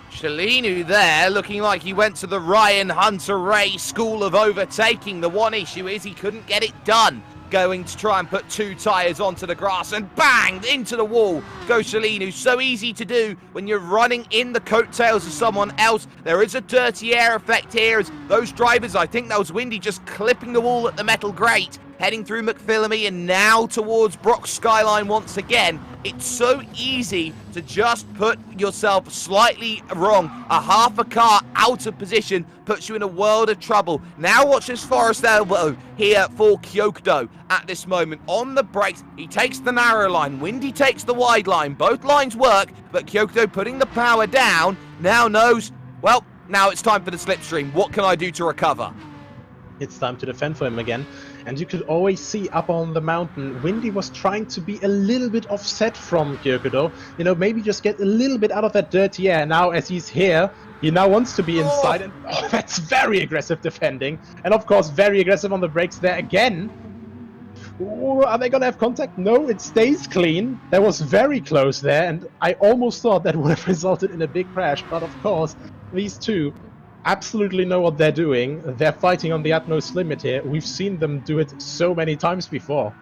Shalinu there, looking like he went to the Ryan Hunter-Ray school of overtaking. The one issue is he couldn't get it done. Going to try and put two tyres onto the grass, and bang, into the wall goes Shalinu. So easy to do when you're running in the coattails of someone else. There is a dirty air effect here as those drivers, I think that was Windy, just clipping the wall at the metal grate, heading through McPhillamy and now towards Brock Skyline once again. It's so easy to just put yourself slightly wrong. A half a car out of position puts you in a world of trouble. Now watch this Forest elbow here for Kyokudo at this moment. On the brakes, he takes the narrow line. Windy takes the wide line. Both lines work, but Kyokudo putting the power down now knows, well, now it's time for the slipstream. What can I do to recover? It's time to defend for him again. And you could always see up on the mountain, Windy was trying to be a little bit offset from Kyokudo. You know, maybe just get a little bit out of that dirty air. Now, as he's here, he now wants to be inside. And that's very aggressive defending. And of course, very aggressive on the brakes there again. Ooh, are they going to have contact? No, it stays clean. That was very close there. And I almost thought that would have resulted in a big crash. But of course, these two absolutely know what they're doing. They're fighting on the utmost limit here. We've seen them do it so many times before.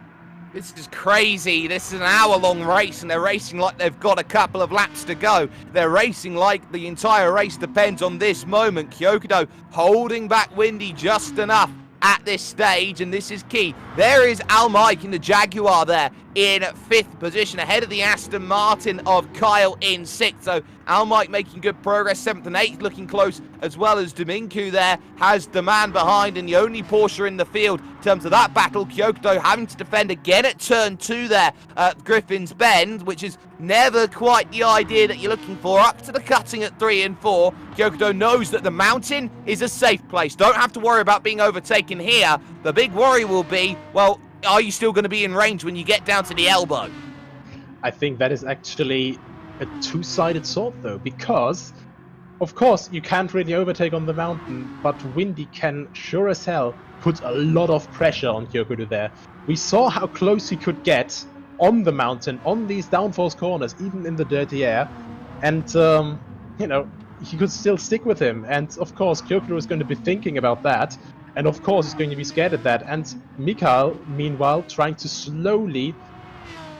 This is crazy. This is an hour-long race, and they're racing like they've got a couple of laps to go. They're racing like the entire race depends on this moment. Kyokudo holding back Windy just enough at this stage, and this is key. There is Al Mike in the Jaguar there in 5th position, ahead of the Aston Martin of Kyle in 6th. So Al Mike making good progress, 7th and 8th looking close, as well as Dominku there has the man behind and the only Porsche in the field in terms of that battle. Kyokudo having to defend again at turn 2 there at Griffin's Bend, which is never quite the idea that you're looking for. Up to the cutting at 3 and 4. Kyokudo knows that the mountain is a safe place. Don't have to worry about being overtaken here. The big worry will be, well, are you still going to be in range when you get down to the elbow? I think that is actually a two-sided sword, though, because, of course, you can't really overtake on the mountain, but Windy can sure as hell put a lot of pressure on Kyokudo there. We saw how close he could get on the mountain, on these downforce corners, even in the dirty air, and, you know, he could still stick with him, and, of course, Kyokudo is going to be thinking about that. And of course, he's going to be scared at that. And Mikhail, meanwhile, trying to slowly,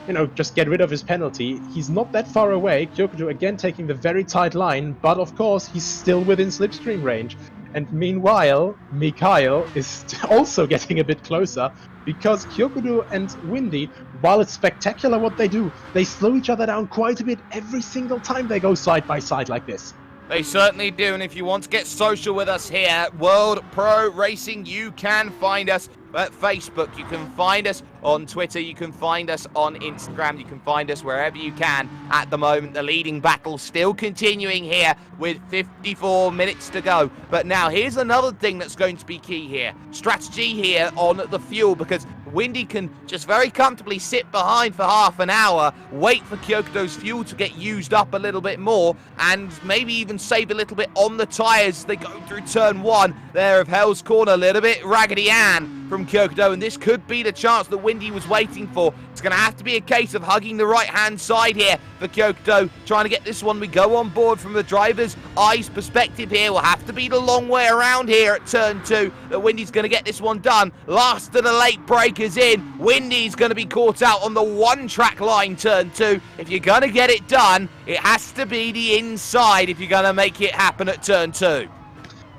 you know, just get rid of his penalty. He's not that far away. Kyokudo again taking the very tight line, but of course, he's still within slipstream range. And meanwhile, Mikhail is also getting a bit closer because Kyokudo and Windy, while it's spectacular what they do, they slow each other down quite a bit every single time they go side by side like this. They certainly do, and if you want to get social with us here at World Pro Racing, you can find us at Facebook. You can find us on Twitter. You can find us on Instagram. You can find us wherever you can at the moment. The leading battle still continuing here with 54 minutes to go. But now here's another thing that's going to be key here. Strategy here on the fuel, because Windy can just very comfortably sit behind for half an hour, wait for Kyokudo's fuel to get used up a little bit more, and maybe even save a little bit on the tyres as they go through turn 1 there of Hell's Corner. A little bit Raggedy Ann from Kyokudo, and this could be the chance that Windy was waiting for. It's going to have to be a case of hugging the right-hand side here for Kyokudo, trying to get this one. We go on board from the driver's eyes perspective here. Will have to be the long way around here at turn 2 that Windy's going to get this one done. Last of the late breakers in. Windy's going to be caught out on the one-track line turn 2. If you're going to get it done, it has to be the inside if you're going to make it happen at turn 2.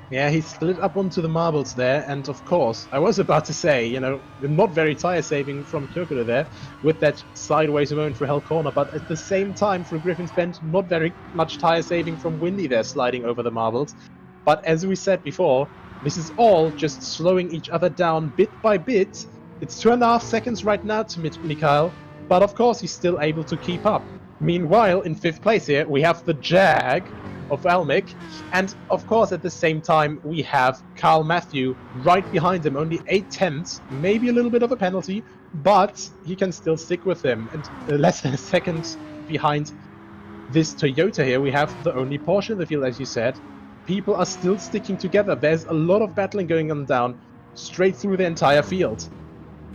Yeah, he slid up onto the marbles there, and of course, I was about to say, you know, not very tire saving from Kyokudo there, with that sideways moment for Hell Corner, but at the same time, for Griffin's Bend, not very much tire saving from Windy there, sliding over the marbles. But as we said before, this is all just slowing each other down bit by bit. It's 2.5 seconds right now to Mikhail, but of course, he's still able to keep up. Meanwhile, in 5th place here, we have the Jag of Almik, and of course at the same time we have Carl Matthew right behind him, only 8/10, maybe a little bit of a penalty, but he can still stick with him, and less than a second behind this Toyota here we have the only Porsche in the field, as you said. People are still sticking together. There's a lot of battling going on down straight through the entire field.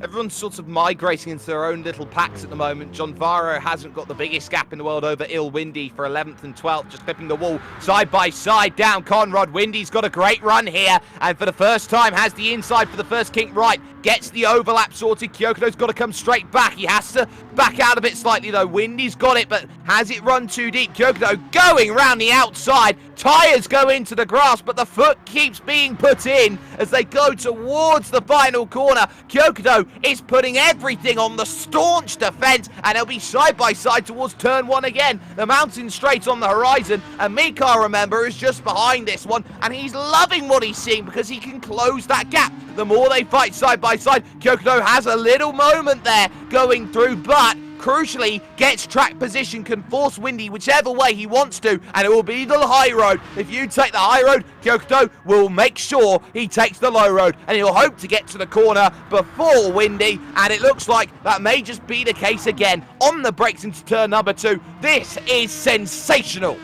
Everyone's sort of migrating into their own little packs at the moment. John Varro hasn't got the biggest gap in the world over Il Windy for 11th and 12th, just clipping the wall side by side down Conrad. Windy's got a great run here, and for the first time has the inside for the first kink right. Gets the overlap sorted. Kyokudo's got to come straight back. He has to back out a bit slightly though. Windy's got it, but has it run too deep? Kyokudo going around the outside. Tyres go into the grass, but the foot keeps being put in as they go towards the final corner. Kyokudo is putting everything on the staunch defense, and it'll be side by side towards turn 1 again. The mountain straight on the horizon, and Mika, remember, is just behind this one, and he's loving what he's seeing because he can close that gap. The more they fight side by side, Kyokudo has a little moment there going through, but crucially gets track position, can force Windy whichever way he wants to, and it will be the high road. If you take the high road, Kyokudo will make sure he takes the low road, and he'll hope to get to the corner before Windy, and it looks like that may just be the case again. On the brakes into turn number 2, this is sensational.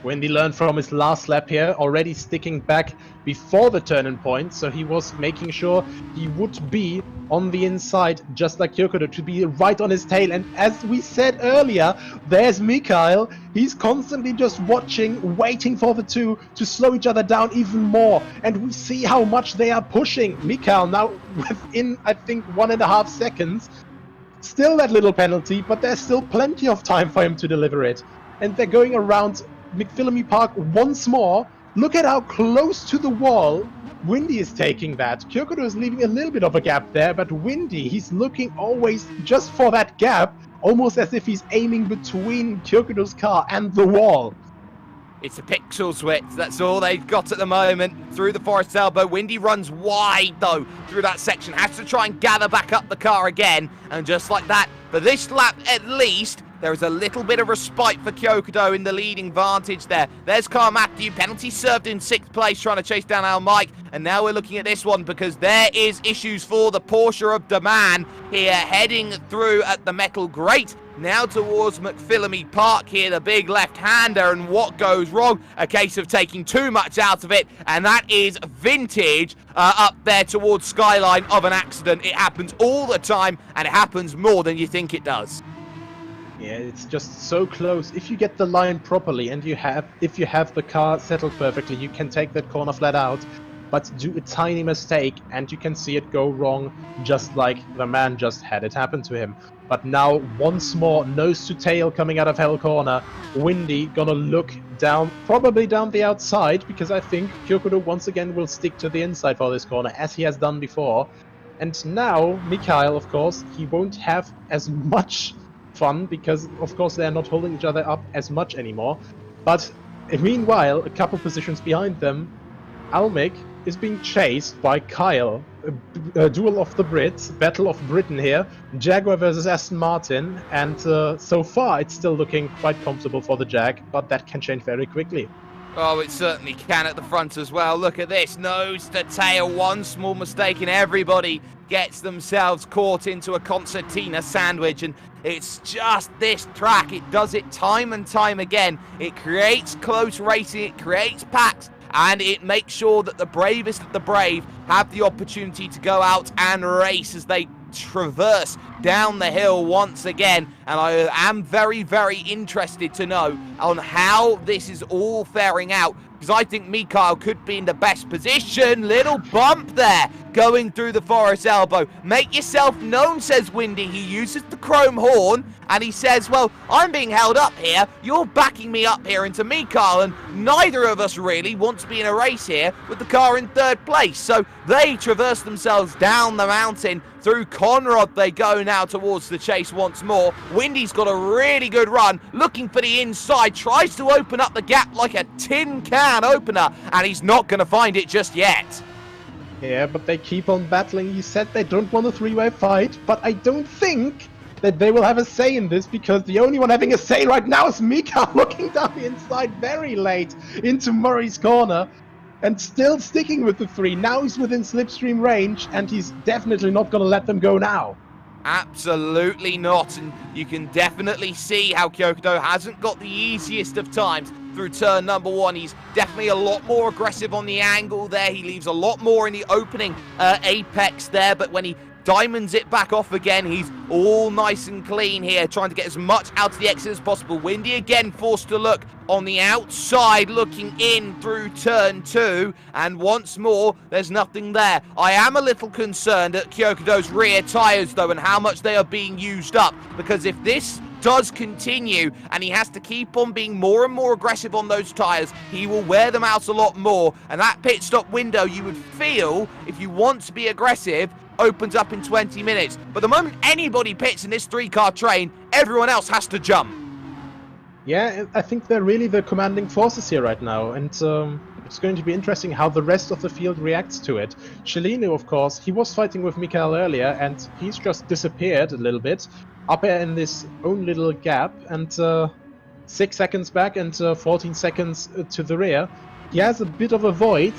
Windy learned from his last lap here, already sticking back before the turning point, so he was making sure he would be on the inside, just like Kyokudo, to be right on his tail. And as we said earlier, there's Mikhail. He's constantly just watching, waiting for the two to slow each other down even more. And we see how much they are pushing. Mikhail now within, I think, 1.5 seconds. Still that little penalty, but there's still plenty of time for him to deliver it. And they're going around McPhillamy Park once more. Look at how close to the wall Windy is taking that. Kyokudo is leaving a little bit of a gap there, but Windy, he's looking always just for that gap, almost as if he's aiming between Kyokudo's car and the wall. It's a pixel's width. That's all they've got at the moment through the Forest Elbow. Windy runs wide, though, through that section. Has to try and gather back up the car again. And just like that, for this lap at least, there is a little bit of respite for Kyokudo in the leading vantage there. There's Carl Matthew, penalty served in 6th place, trying to chase down Al Mike. And now we're looking at this one because there is issues for the Porsche of Daman here, heading through at the metal grate. Now towards McPhillamy Park here, the big left-hander, and what goes wrong? A case of taking too much out of it, and that is vintage up there towards Skyline of an accident. It happens all the time, and it happens more than you think it does. Yeah, it's just so close. If you get the line properly and if you have the car settled perfectly, you can take that corner flat out. But do a tiny mistake and you can see it go wrong, just like the man just had it happen to him. But now once more, nose to tail coming out of Hell Corner. Windy gonna look down, probably down the outside, because I think Kyokudo once again will stick to the inside for this corner, as he has done before. And now, Mikhail, of course, he won't have as much fun, because of course they're not holding each other up as much anymore. But meanwhile, a couple positions behind them, Almik is being chased by Kyle duel of the Brits, Battle of Britain here, Jaguar versus Aston Martin, and so far it's still looking quite comfortable for the Jag, but that can change very quickly. Oh, it certainly can at the front as well. Look at this, nose to tail, one small mistake and everybody gets themselves caught into a concertina sandwich, and it's just this track. It does it time and time again. It creates close racing, it creates packs, and it makes sure that the bravest of the brave have the opportunity to go out and race as they traverse down the hill once again. And I am very, very interested to know on how this is all faring out, because I think Mikael could be in the best position. Little bump there going through the forest elbow. Make yourself known, says Windy. He uses the chrome horn and he says, well, I'm being held up here, you're backing me up here into Mikael, and neither of us really want to be in a race here with the car in third place. So they traverse themselves down the mountain. Through Conrad they go now towards the chase once more. Windy's got a really good run, looking for the inside, tries to open up the gap like a tin can opener, and he's not going to find it just yet. Yeah, but they keep on battling. You said they don't want a three-way fight, but I don't think that they will have a say in this, because the only one having a say right now is Mika, looking down the inside very late into Murray's corner and still sticking with the three. Now he's within slipstream range, and he's definitely not going to let them go now. Absolutely not, and you can definitely see how Kyokudo hasn't got the easiest of times through turn number one. He's definitely a lot more aggressive on the angle there. He leaves a lot more in the opening apex there, but when he diamonds it back off again, he's all nice and clean here, trying to get as much out of the exit as possible. Windy again forced to look on the outside, looking in through turn two, and once more, there's nothing there. I am a little concerned at Kyokudo's rear tyres, though, and how much they are being used up, because if this does continue and he has to keep on being more and more aggressive on those tyres, he will wear them out a lot more, and that pit stop window, you would feel, if you want to be aggressive, opens up in 20 minutes. But the moment anybody pits in this three-car train, everyone else has to jump. Yeah, I think they're really the commanding forces here right now, and it's going to be interesting how the rest of the field reacts to it. Cellino, of course, he was fighting with Mikael earlier, and he's just disappeared a little bit up in this own little gap, and 6 seconds back and 14 seconds to the rear. He has a bit of a void,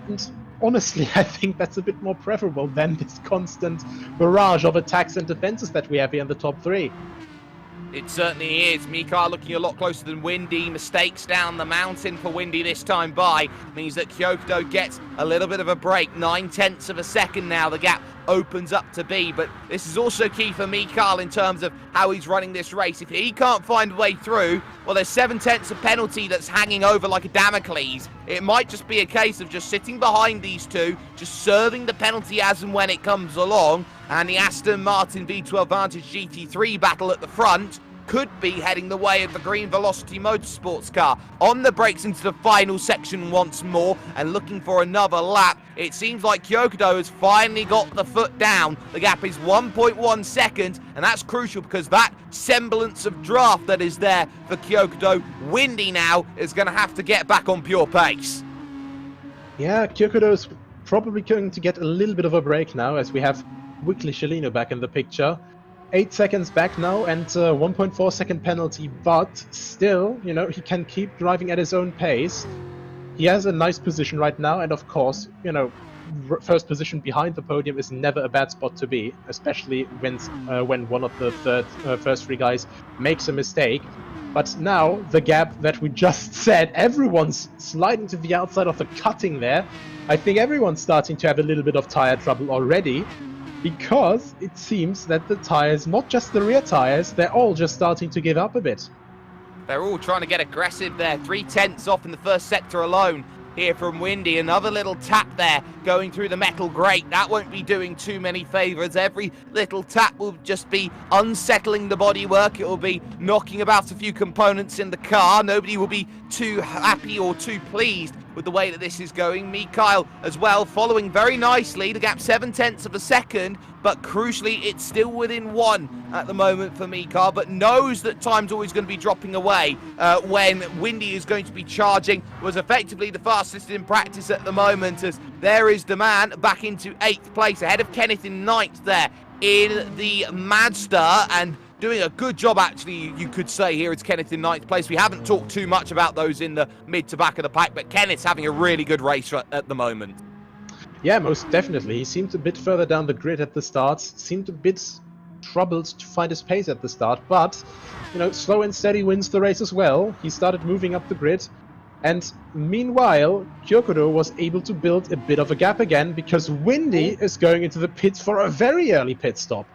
and honestly, I think that's a bit more preferable than this constant barrage of attacks and defenses that we have here in the top three. It certainly is. Mikael looking a lot closer than Windy. Mistakes down the mountain for Windy this time by means that Kyokudo gets a little bit of a break. 9/10 of a second now the gap opens up to be, but this is also key for Mikael in terms of how he's running this race. If he can't find a way through, well, there's 7/10 of penalty that's hanging over like a Damocles. It might just be a case of just sitting behind these two, just serving the penalty as and when it comes along, and the Aston Martin V12 Vantage GT3 battle at the front could be heading the way of the Green Velocity Motorsports car. On the brakes into the final section once more and looking for another lap. It seems like Kyokudo has finally got the foot down. The gap is 1.1 seconds, and that's crucial because that semblance of draft that is there for Kyokudo, Windy now is going to have to get back on pure pace. Yeah, Kyokudo is probably going to get a little bit of a break now, as we have Wiggly Cellino back in the picture. 8 seconds back now and 1.4 second penalty, but still, you know, he can keep driving at his own pace. He has a nice position right now, and of course, you know, first position behind the podium is never a bad spot to be, especially when one of the first three guys makes a mistake. But now, the gap that we just said, everyone's sliding to the outside of the cutting there. I think everyone's starting to have a little bit of tire trouble already, because it seems that the tires, not just the rear tires, they're all just starting to give up a bit. They're all trying to get aggressive there. 3/10 off in the first sector alone here from Windy. Another little tap there going through the metal grate. That won't be doing too many favours. Every little tap will just be unsettling the bodywork. It will be knocking about a few components in the car. Nobody will be too happy or too pleased with the way that this is going. Mikhail as well following very nicely. The gap 0.7 of a second, but crucially it's still within 1 at the moment for Mikhail, but knows that time's always going to be dropping away when Windy is going to be charging. Was effectively the fastest in practice at the moment, as there is the man back into 8th place ahead of Kenneth in 9th there in the Mazda, and doing a good job, actually, you could say here. It's Kenneth in 9th place. We haven't talked too much about those in the mid to back of the pack, but Kenneth's having a really good race at the moment. Yeah, most definitely. He seemed a bit further down the grid at the start, seemed a bit troubled to find his pace at the start, but, you know, slow and steady wins the race as well. He started moving up the grid, and meanwhile, Kyokudo was able to build a bit of a gap again, because Windy is going into the pits for a very early pit stop.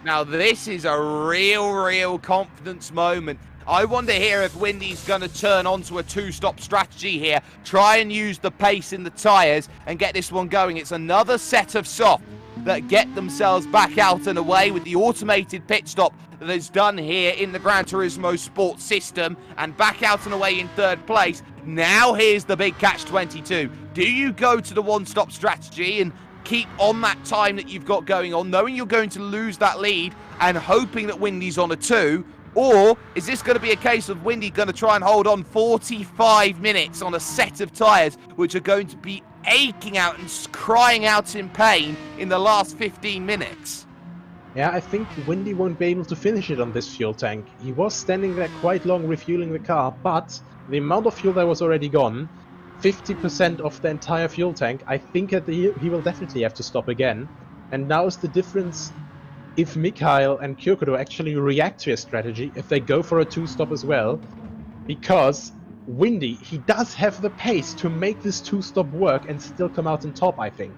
Now, this is a real confidence moment. I wonder here if Windy's going to turn onto a 2-stop strategy here, try and use the pace in the tyres and get this one going. It's another set of soft that get themselves back out and away with the automated pit stop that is done here in the Gran Turismo Sport system, and back out and away in 3rd place. Now here's the big catch-22. Do you go to the 1-stop strategy and keep on that time that you've got going on, knowing you're going to lose that lead and hoping that Windy's on a 2? Or is this going to be a case of Windy going to try and hold on 45 minutes on a set of tyres, which are going to be aching out and crying out in pain in the last 15 minutes? Yeah, I think Windy won't be able to finish it on this fuel tank. He was standing there quite long refueling the car, but the amount of fuel that was already gone, 50% of the entire fuel tank, I think that he will definitely have to stop again. And now is the difference if Mikhail and Kyokudo actually react to his strategy, if they go for a 2-stop as well, because Windy, he does have the pace to make this 2-stop work and still come out on top, I think.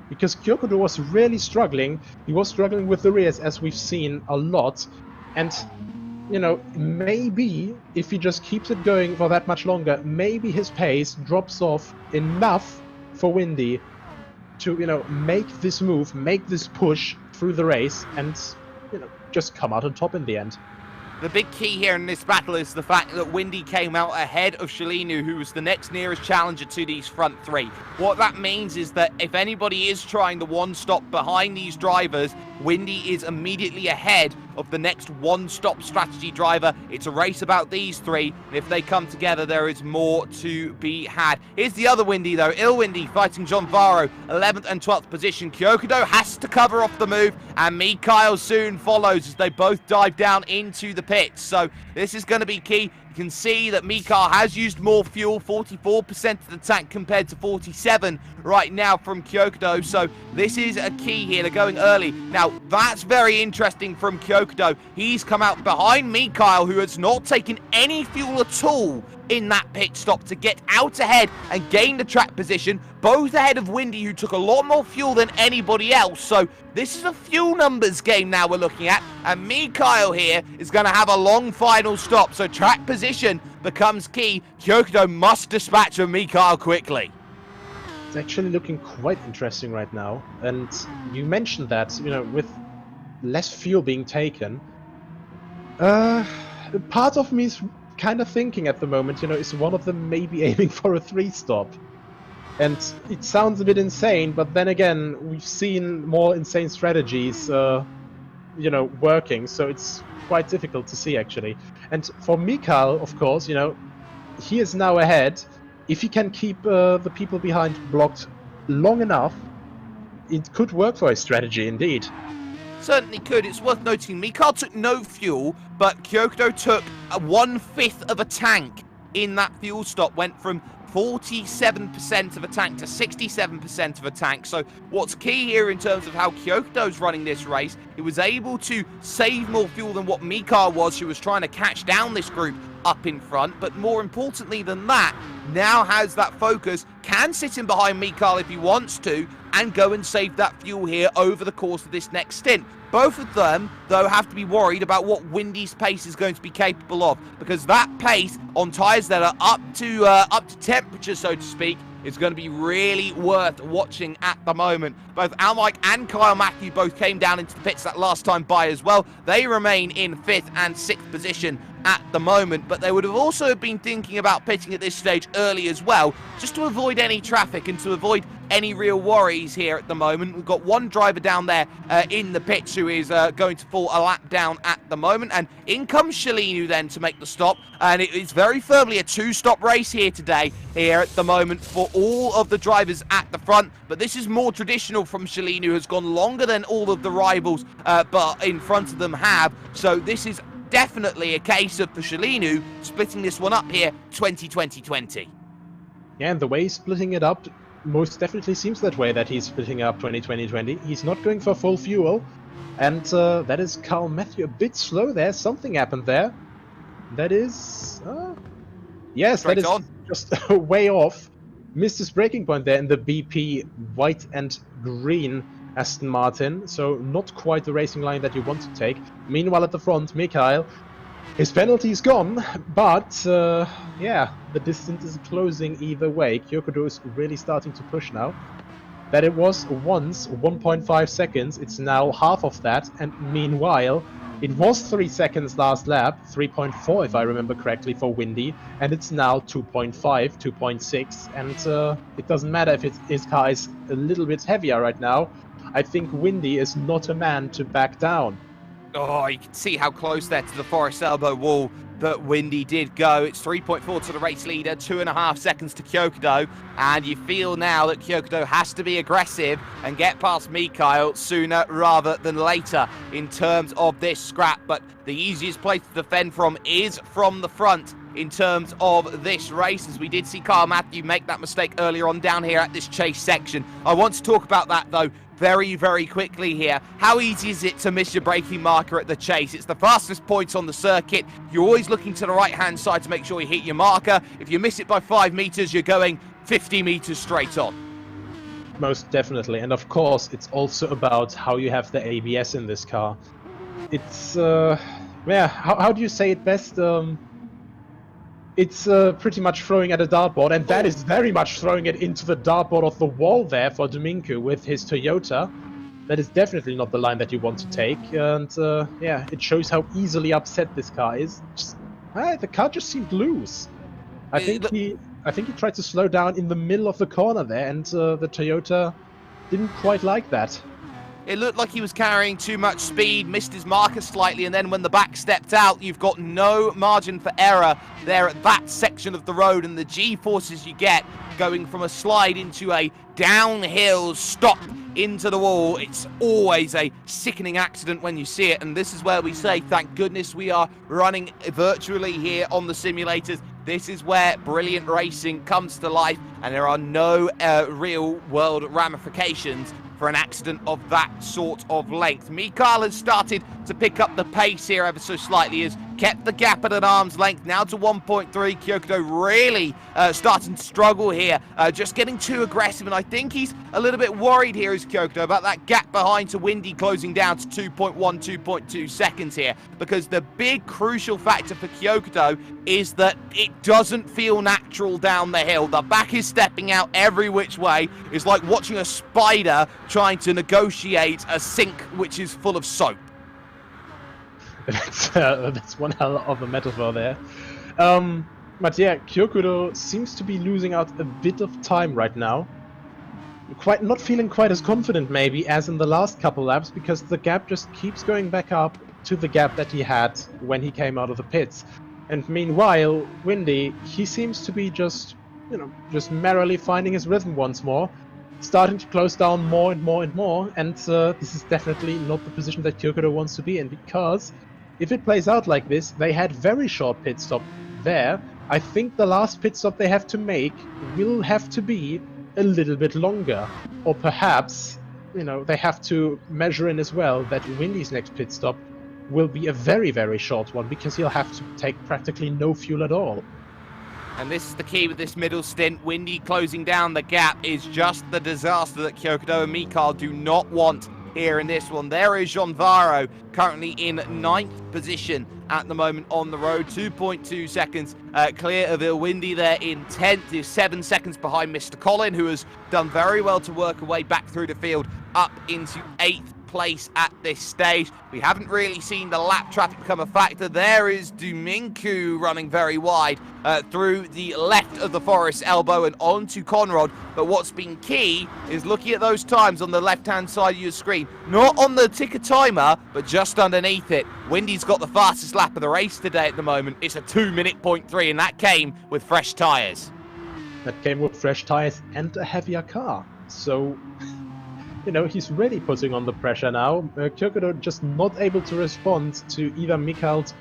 Because Kyokudo was really struggling. He was struggling with the rears, as we've seen a lot, and you know, maybe if he just keeps it going for that much longer, maybe his pace drops off enough for Windy to, you know, make this move, make this push through the race, and, you know, just come out on top in the end. The big key here in this battle is the fact that Windy came out ahead of Shalinu, who was the next nearest challenger to these front 3. What that means is that if anybody is trying the 1-stop behind these drivers, Windy is immediately ahead of the next 1-stop strategy driver. It's a race about these 3, and if they come together, there is more to be had. Here's the other Windy, though. Windy fighting John Varro, 11th and 12th position. Kyokudo has to cover off the move, and Mikhail soon follows as they both dive down into the pits. So this is going to be key. You can see that Mikhail has used more fuel, 44% of the tank compared to 47 right now from Kyokudo. So this is a key here. They're going early. Now, that's very interesting from Kyokudo. He's come out behind Mikhail, who has not taken any fuel at all in that pit stop to get out ahead and gain the track position, both ahead of Windy, who took a lot more fuel than anybody else. So this is a fuel numbers game now we're looking at, and Mikhail here is going to have a long final stop, so track position becomes key. Kyokudo must dispatch of Mikhail quickly. It's actually looking quite interesting right now, and you mentioned that, you know, with less fuel being taken, part of me is kind of thinking at the moment, you know, is one of them maybe aiming for a 3-stop? And it sounds a bit insane, but then again, we've seen more insane strategies, you know, working, so it's quite difficult to see, actually. And for Mikhail, of course, you know, he is now ahead. If he can keep the people behind blocked long enough, it could work for his strategy, indeed. Certainly could. It's worth noting Mikhail took no fuel, but Kyokudo took 1/5 of a tank in that fuel stop, went from 47% of a tank to 67% of a tank. So what's key here in terms of how Kyokudo's running this race, he was able to save more fuel than what Mikhail was, who was trying to catch down this group up in front. But more importantly than that, now has that focus, can sit in behind Mikhail if he wants to, and go and save that fuel here over the course of this next stint. Both of them, though, have to be worried about what Windy's pace is going to be capable of, because that pace on tyres that are up to temperature, so to speak, is going to be really worth watching at the moment. Both Almike and Kyle Matthew both came down into the pits that last time by as well. They remain in 5th and 6th position at the moment, but they would have also been thinking about pitting at this stage early as well, just to avoid any traffic and to avoid any real worries here at the moment. We've got one driver down there in the pits who is going to fall a lap down at the moment, and in comes Shalinu then to make the stop, and it is very firmly a two-stop race here today, here at the moment for all of the drivers at the front, but this is more traditional from Shalinu, who has gone longer than all of the rivals but in front of them have, so this is definitely a case of, for Shalinu, splitting this one up here, 20-20-20. Yeah, and the way he's splitting it up most definitely seems that way, that he's splitting up 20-20-20. He's not going for full fuel, and that is Carl Matthew a bit slow there. Something happened there. That is... yes, Straight that is on. just way off. Missed his braking point there in the BP white and green Aston Martin, so not quite the racing line that you want to take. Meanwhile, at the front, Mikhail, his penalty is gone, but yeah, the distance is closing either way. Kyokudo is really starting to push now. That it was once 1.5 seconds, it's now half of that, and meanwhile, it was 3 seconds last lap, 3.4 if I remember correctly for Windy, and it's now 2.5, 2.6, and it doesn't matter if his car is a little bit heavier right now. I think Windy is not a man to back down. Oh, you can see how close there to the Forest Elbow wall that Windy did go. It's 3.4 to the race leader, 2.5 seconds to Kyokudo, and you feel now that Kyokudo has to be aggressive and get past Mikhail sooner rather than later in terms of this scrap, but the easiest place to defend from is from the front in terms of this race, as we did see Carl Matthew make that mistake earlier on down here at this chase section. I want to talk about that though very, very quickly here. How easy is it to miss your braking marker at the chase? It's the fastest point on the circuit. You're always looking to the right-hand side to make sure you hit your marker. If you miss it by 5 meters, you're going 50 meters straight on. Most definitely, and of course, it's also about how you have the ABS in this car. It's, yeah, how do you say it best? It's pretty much throwing at a dartboard, and that is very much throwing it into the dartboard of the wall there for Dominku with his Toyota. That is definitely not the line that you want to take, and yeah, it shows how easily upset this car is. Just, the car just seemed loose. I think he tried to slow down in the middle of the corner there, and the Toyota didn't quite like that. It looked like he was carrying too much speed, missed his marker slightly, and then when the back stepped out, you've got no margin for error there at that section of the road, and the G-forces you get going from a slide into a downhill stop into the wall. It's always a sickening accident when you see it, and this is where we say, thank goodness we are running virtually here on the simulators. This is where brilliant racing comes to life, and there are no real-world ramifications for an accident of that sort of length. Mikhail has started to pick up the pace here ever so slightly, has kept the gap at an arm's length, now to 1.3. Kyokudo really starting to struggle here, just getting too aggressive, and I think he's a little bit worried here, is Kyokudo, about that gap behind to Windy closing down to 2.1, 2.2 seconds here, because the big crucial factor for Kyokudo is that it doesn't feel natural down the hill. The back is stepping out every which way. It's like watching a spider trying to negotiate a sink which is full of soap. That's one hell of a metaphor there. But yeah, Kyokudo seems to be losing out a bit of time right now. Not feeling quite as confident maybe as in the last couple laps, because the gap just keeps going back up to the gap that he had when he came out of the pits. And meanwhile, Windy, he seems to be just merrily finding his rhythm once more, starting to close down more and more and more, and this is definitely not the position that Kyokudo wants to be in, because if it plays out like this, they had very short pit stop there. I think the last pit stop they have to make will have to be a little bit longer, or perhaps, they have to measure in as well that Windy's next pit stop will be a very, very short one, because he'll have to take practically no fuel at all. And this is the key with this middle stint. Windy closing down the gap is just the disaster that Kyokudo and Mikhail do not want here in this one. There is Jean Varo, currently in 9th position at the moment on the road. 2.2 seconds clear of Windy there in 10th. Is 7 seconds behind Mr. Colin, who has done very well to work away back through the field up into 8th place at this stage. We haven't really seen the lap traffic become a factor. There is Dominku running very wide through the left of the Forest Elbow and onto Conrad. But what's been key is looking at those times on the left-hand side of your screen. Not on the ticker timer, but just underneath it. Windy's got the fastest lap of the race today at the moment. It's a 2-minute .3, and that came with fresh tyres. That came with fresh tyres and a heavier car. So, you know, he's really putting on the pressure now. Kyokudo just not able to respond to either Mikhail's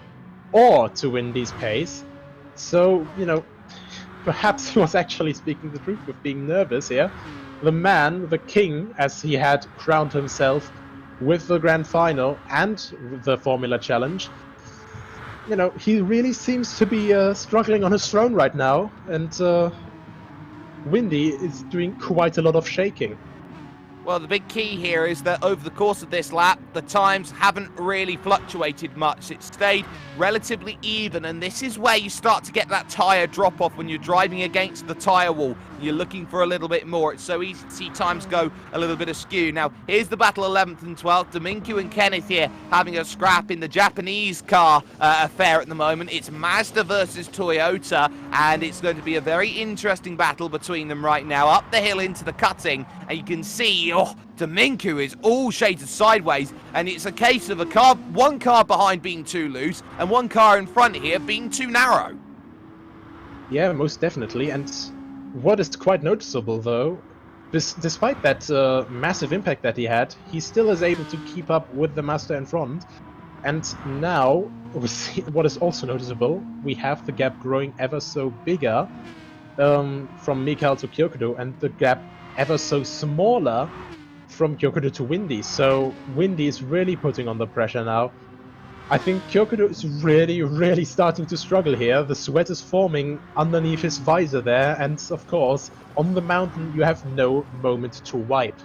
or to Windy's pace. So, you know, perhaps he was actually speaking the truth with being nervous here. The man, the king, as he had crowned himself with the grand final and the Formula Challenge, you know, he really seems to be struggling on his throne right now, and Windy is doing quite a lot of shaking. Well, the big key here is that over the course of this lap, the times haven't really fluctuated much. It's stayed relatively even, and this is where you start to get that tyre drop-off when you're driving against the tyre wall. You're looking for a little bit more. It's so easy to see times go a little bit askew. Now, here's the battle 11th and 12th. Dominku and Kenneth here having a scrap in the Japanese car affair at the moment. It's Mazda versus Toyota, and it's going to be a very interesting battle between them right now. Up the hill into the cutting, and you can see, Dominku is all shaded sideways, and it's a case of one car behind being too loose, and one car in front here being too narrow. Yeah, most definitely, and what is quite noticeable though, despite that massive impact that he had, he still is able to keep up with the Mazda in front. And now, what is also noticeable, we have the gap growing ever so bigger from Mikhail to Kyokudo, and the gap ever so smaller from Kyokudo to Windy. So Windy is really putting on the pressure now. I think Kyokudo is really starting to struggle here. The sweat is forming underneath his visor there, and of course, on the mountain you have no moment to wipe.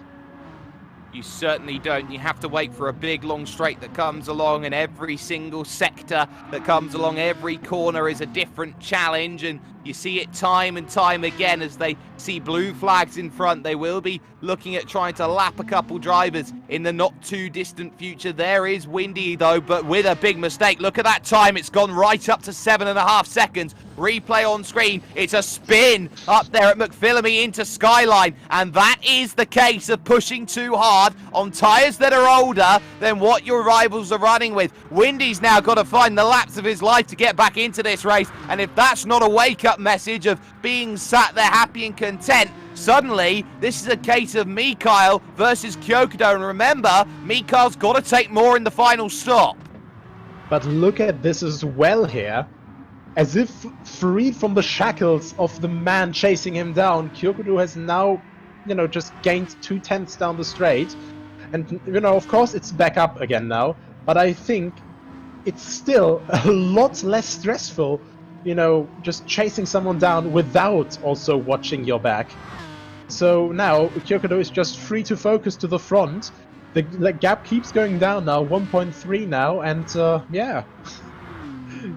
You certainly don't. You have to wait for a big long straight that comes along, and every single sector that comes along, every corner is a different challenge, and you see it time and time again as they see blue flags in front. They will be looking at trying to lap a couple drivers in the not too distant future. There is Windy though, but with a big mistake. Look at that time. It's gone right up to 7.5 seconds. Replay on screen. It's a spin up there at McPhillamy into Skyline, and that is the case of pushing too hard on tyres that are older than what your rivals are running with. Windy's now got to find the laps of his life to get back into this race, and if that's not a wake-up message of being sat there happy and content, suddenly this is a case of Mikhail versus Kyokudo, and remember, Mikhail's got to take more in the final stop. But look at this as well here. As if freed from the shackles of the man chasing him down, Kyokudo has now, you know, just gained 2/10 down the straight. And, you know, of course it's back up again now, but I think it's still a lot less stressful, you know, just chasing someone down without also watching your back. So now Kyokudo is just free to focus to the front. The gap keeps going down now, 1.3 now, and yeah.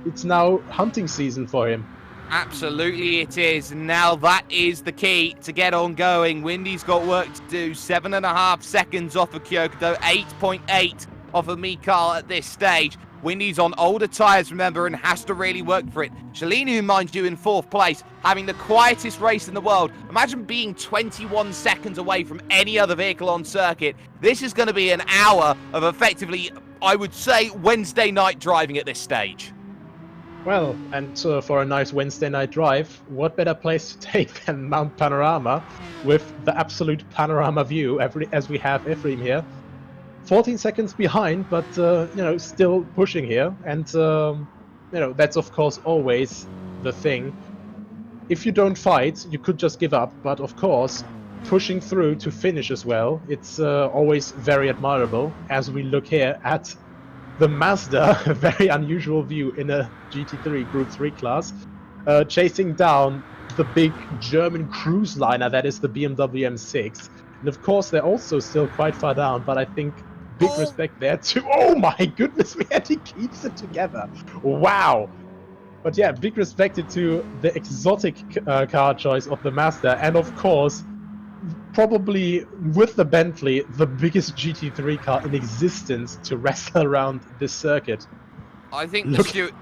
It's now hunting season for him. Absolutely it is. Now that is the key to get on going. Windy's got work to do. 7.5 seconds off of Kyokudo, 8.8 off of Mikhail at this stage. Windy's on older tyres, remember, and has to really work for it. Shalini, mind you, in 4th place, having the quietest race in the world. Imagine being 21 seconds away from any other vehicle on circuit. This is going to be an hour of effectively, I would say, Wednesday night driving at this stage. Well, and for a nice Wednesday night drive, what better place to take than Mount Panorama, with the absolute panorama view, as we have Ephraim here. 14 seconds behind, but, you know, still pushing here. And, you know, that's of course always the thing. If you don't fight, you could just give up, but of course, pushing through to finish as well, it's always very admirable, as we look here at the Mazda, a very unusual view in a GT3 Group 3 class, chasing down the big German cruise liner that is the BMW M6. And of course, they're also still quite far down, but I think big respect there to... Oh my goodness, man, he keeps it together. Wow. But yeah, big respect to the exotic car choice of the Mazda, and of course, probably, with the Bentley, the biggest GT3 car in existence to wrestle around this circuit. I think Look-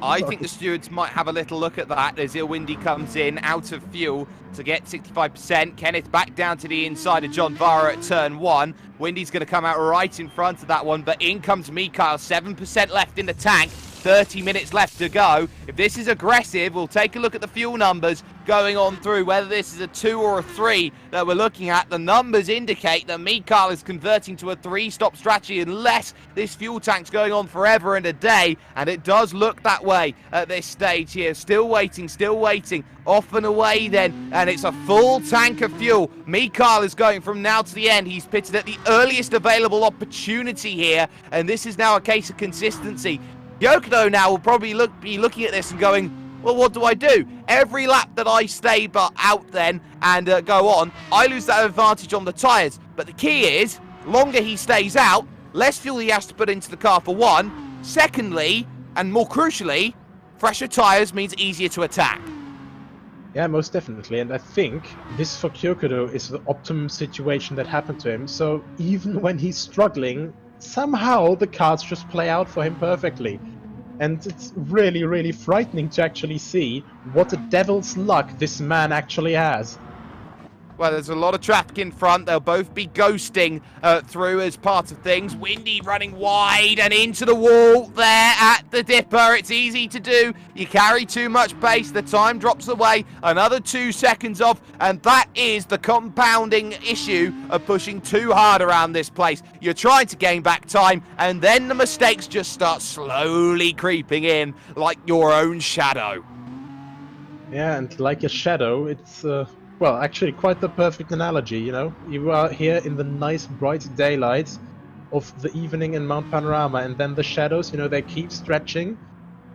I think the stewards might have a little look at that as Ilwindy comes in, out of fuel to get 65%. Kenneth back down to the inside of John Varro at turn 1. Windy's going to come out right in front of that one, but in comes Mikhail, 7% left in the tank. 30 minutes left to go. If this is aggressive, we'll take a look at the fuel numbers going on through, whether this is a 2 or a 3 that we're looking at. The numbers indicate that Mikhail is converting to a 3-stop strategy unless this fuel tank's going on forever and a day, and it does look that way at this stage here. Still waiting, off and away then, and it's a full tank of fuel. Mikhail is going from now to the end. He's pitted at the earliest available opportunity here, and this is now a case of consistency. Yokodo now will probably be looking at this and going, well, what do I do? Every lap that I stay out then and go on, I lose that advantage on the tyres. But the key is, longer he stays out, less fuel he has to put into the car for one. Secondly, and more crucially, fresher tyres means easier to attack. Yeah, most definitely. And I think this for Kyokudo is the optimum situation that happened to him. So even when he's struggling, somehow the cards just play out for him perfectly. And it's really, really frightening to actually see what a devil's luck this man actually has. Well, there's a lot of traffic in front. They'll both be ghosting through as part of things. Windy running wide and into the wall there at the dipper. It's easy to do. You carry too much pace. The time drops away. Another 2 seconds off. And that is the compounding issue of pushing too hard around this place. You're trying to gain back time, and then the mistakes just start slowly creeping in like your own shadow. Yeah, and like a shadow, it's... well, actually, quite the perfect analogy, you know? You are here in the nice, bright daylight of the evening in Mount Panorama, and then the shadows, you know, they keep stretching.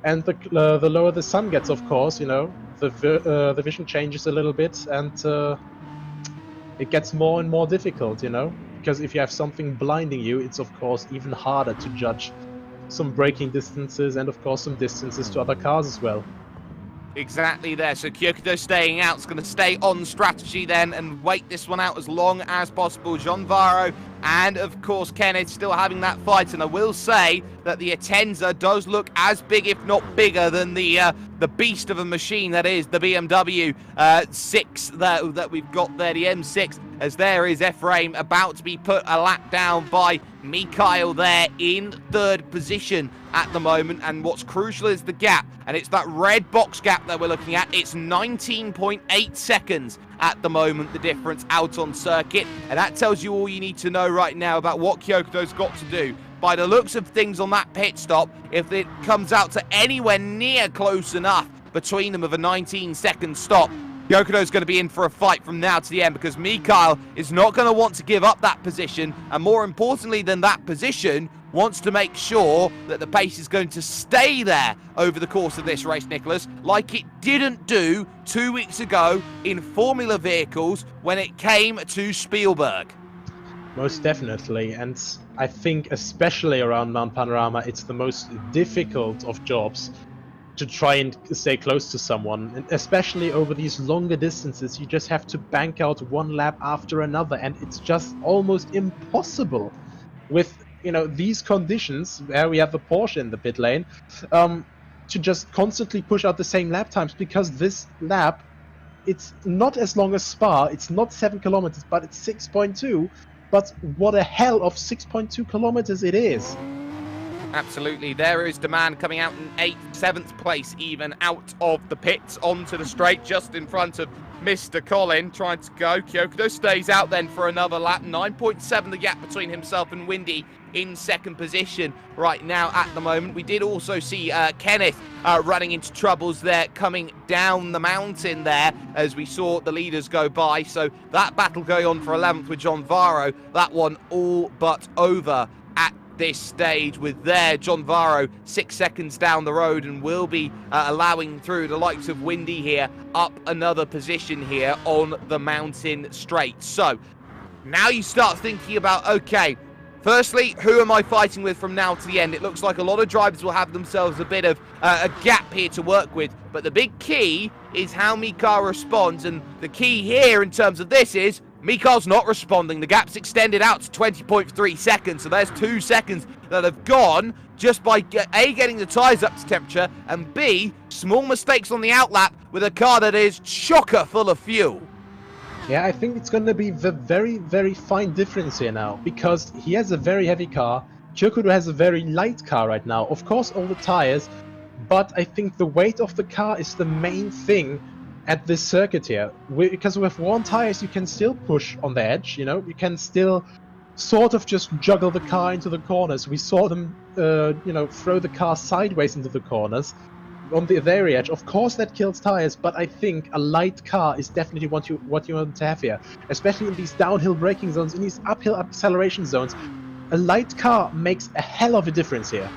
And the lower the sun gets, of course, you know, the vision changes a little bit, and it gets more and more difficult, you know? Because if you have something blinding you, it's, of course, even harder to judge some braking distances and, of course, some distances to other cars as well. Exactly there. So Kyokudo staying out is going to stay on strategy then and wait this one out as long as possible. John Varro and, of course, Kenneth still having that fight. And I will say that the Atenza does look as big, if not bigger, than the beast of a machine that is the BMW 6 that we've got there, the M6. As there is Ephraim about to be put a lap down by Mikhail there in 3rd position at the moment. And what's crucial is the gap, and it's that red box gap that we're looking at. It's 19.8 seconds at the moment, the difference out on circuit, and that tells you all you need to know right now about what Kyokudo's got to do. By the looks of things on that pit stop, if it comes out to anywhere near close enough between them of a 19-second stop, Kyokudo's going to be in for a fight from now to the end, because Mikhail is not going to want to give up that position, and more importantly than that position, wants to make sure that the pace is going to stay there over the course of this race, Nicholas, like it didn't do 2 weeks ago in Formula vehicles when it came to Spielberg. Most definitely, and I think especially around Mount Panorama, it's the most difficult of jobs to try and stay close to someone, and especially over these longer distances. You just have to bank out one lap after another, and it's just almost impossible with, you know, these conditions where we have the Porsche in the pit lane to just constantly push out the same lap times, because this lap, it's not as long as Spa, it's not 7 kilometers, but it's 6.2. But what a hell of 6.2 kilometers it is. Absolutely. There is Demand coming out in 8th, 7th place even out of the pits onto the straight just in front of Mr. Colin trying to go. Kyokudo stays out then for another lap. 9.7 the gap between himself and Windy in 2nd position right now at the moment. We did also see Kenneth running into troubles there coming down the mountain there as we saw the leaders go by. So that battle going on for 11th with John Varro, that one all but over at this stage with there John Varro 6 seconds down the road, and will be allowing through the likes of Windy here up another position here on the mountain straight. So now you start thinking about, okay, firstly, who am I fighting with from now to the end? It looks like a lot of drivers will have themselves a bit of a gap here to work with, but the big key is how Mikhail responds, and the key here in terms of this is Mikhail's not responding. The gap's extended out to 20.3 seconds, so there's 2 seconds that have gone just by A, getting the tyres up to temperature, and B, small mistakes on the outlap with a car that is chocker full of fuel. Yeah, I think it's going to be the very, very fine difference here now, because he has a very heavy car, Kyokudo has a very light car right now. Of course, all the tires, but I think the weight of the car is the main thing at this circuit here. Because with worn tires, you can still push on the edge, you know, you can still sort of just juggle the car into the corners. We saw them, you know, throw the car sideways into the corners on the very edge. Of course that kills tires, but I think a light car is definitely what you want to have here, especially in these downhill braking zones, in these uphill acceleration zones. A light car makes a hell of a difference here.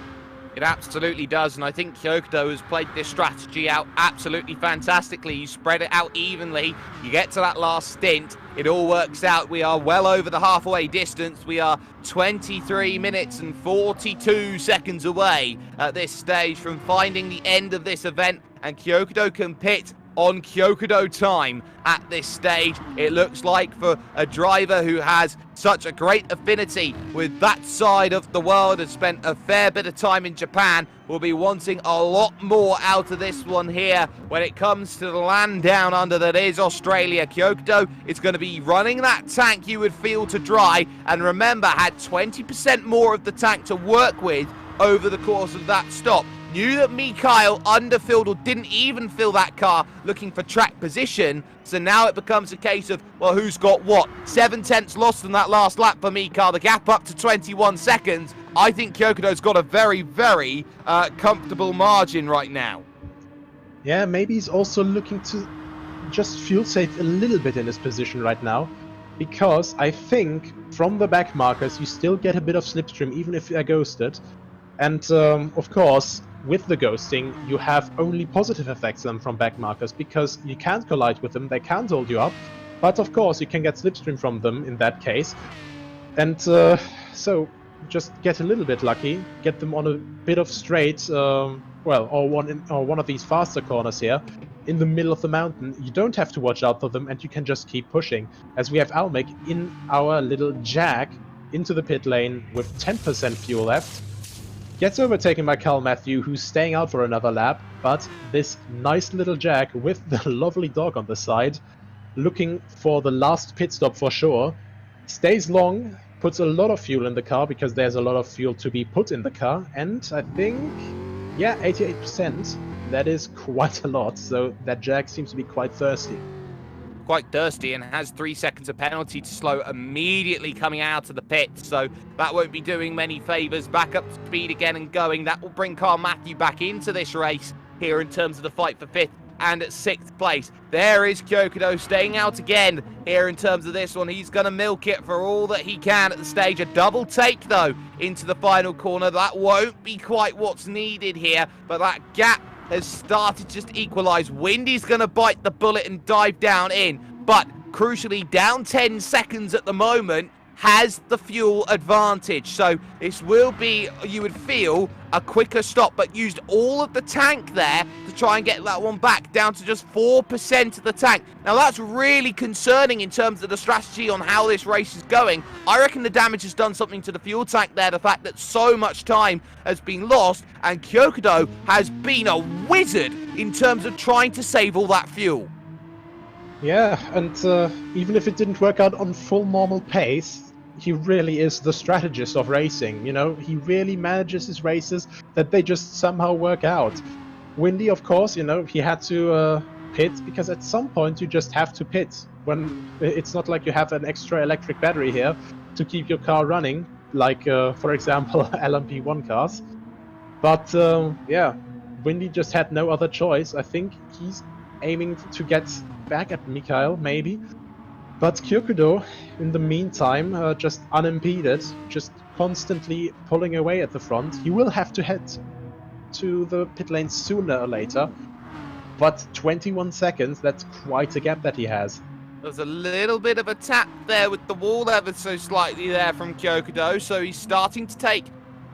It absolutely does, and I think Kyokudo has played this strategy out absolutely fantastically. You spread it out evenly, you get to that last stint, it all works out. We are well over the halfway distance. We are 23 minutes and 42 seconds away at this stage from finding the end of this event, and Kyokudo can pit on Kyokudo time at this stage. It looks like for a driver who has such a great affinity with that side of the world, has spent a fair bit of time in Japan, will be wanting a lot more out of this one here when it comes to the land down under that is Australia. Kyokudo is going to be running that tank, you would feel, to dry, and remember, had 20% more of the tank to work with over the course of that stop. Knew that Mikhail underfilled or didn't even fill that car looking for track position, so now it becomes a case of, well, who's got what? 7/10 lost in that last lap for Mikhail, the gap up to 21 seconds. I think Kyokudo's got a very, very comfortable margin right now. Yeah, maybe he's also looking to just fuel save a little bit in his position right now, because I think from the back markers you still get a bit of slipstream even if they're ghosted. And of course, with the ghosting, you have only positive effects from back markers, because you can't collide with them, they can't hold you up, but of course you can get slipstream from them in that case. And so just get a little bit lucky, get them on a bit of straight, or one of these faster corners here in the middle of the mountain. You don't have to watch out for them, and you can just keep pushing, as we have Almec in our little Jag into the pit lane with 10% fuel left. Gets overtaken by Carl Matthew, who's staying out for another lap, but this nice little Jag with the lovely dog on the side, looking for the last pit stop for sure, stays long, puts a lot of fuel in the car, because there's a lot of fuel to be put in the car, and I think, yeah, 88%, that is quite a lot, so that Jag seems to be quite thirsty. Quite thirsty, and has 3 seconds of penalty to slow immediately coming out of the pit, so that won't be doing many favours. Back up to speed again and going. That will bring Carl Matthew back into this race here in terms of the fight for 5th and 6th place. There is Kyokudo staying out again here in terms of this one. He's going to milk it for all that he can at the stage. A double take though into the final corner. That won't be quite what's needed here, but that gap has started to just equalise. Windy's going to bite the bullet and dive down in, but crucially down 10 seconds at the moment, has the fuel advantage. So this will be, you would feel, a quicker stop, but used all of the tank there to try and get that one back down to just 4% of the tank. Now that's really concerning in terms of the strategy on how this race is going. I reckon the damage has done something to the fuel tank there, the fact that so much time has been lost, and Kyokudo has been a wizard in terms of trying to save all that fuel. Yeah, and even if it didn't work out on full normal pace, he really is the strategist of racing, you know? He really manages his races that they just somehow work out. Windy, of course, you know, he had to pit, because at some point you just have to pit. When it's not like you have an extra electric battery here to keep your car running, like, for example, LMP1 cars. But, yeah, Windy just had no other choice. I think he's aiming to get back at Mikhail, maybe. But Kyokudo, in the meantime, just unimpeded, just constantly pulling away at the front. He will have to head to the pit lane sooner or later, but 21 seconds, that's quite a gap that he has. There's a little bit of a tap there with the wall ever so slightly there from Kyokudo, so he's starting to take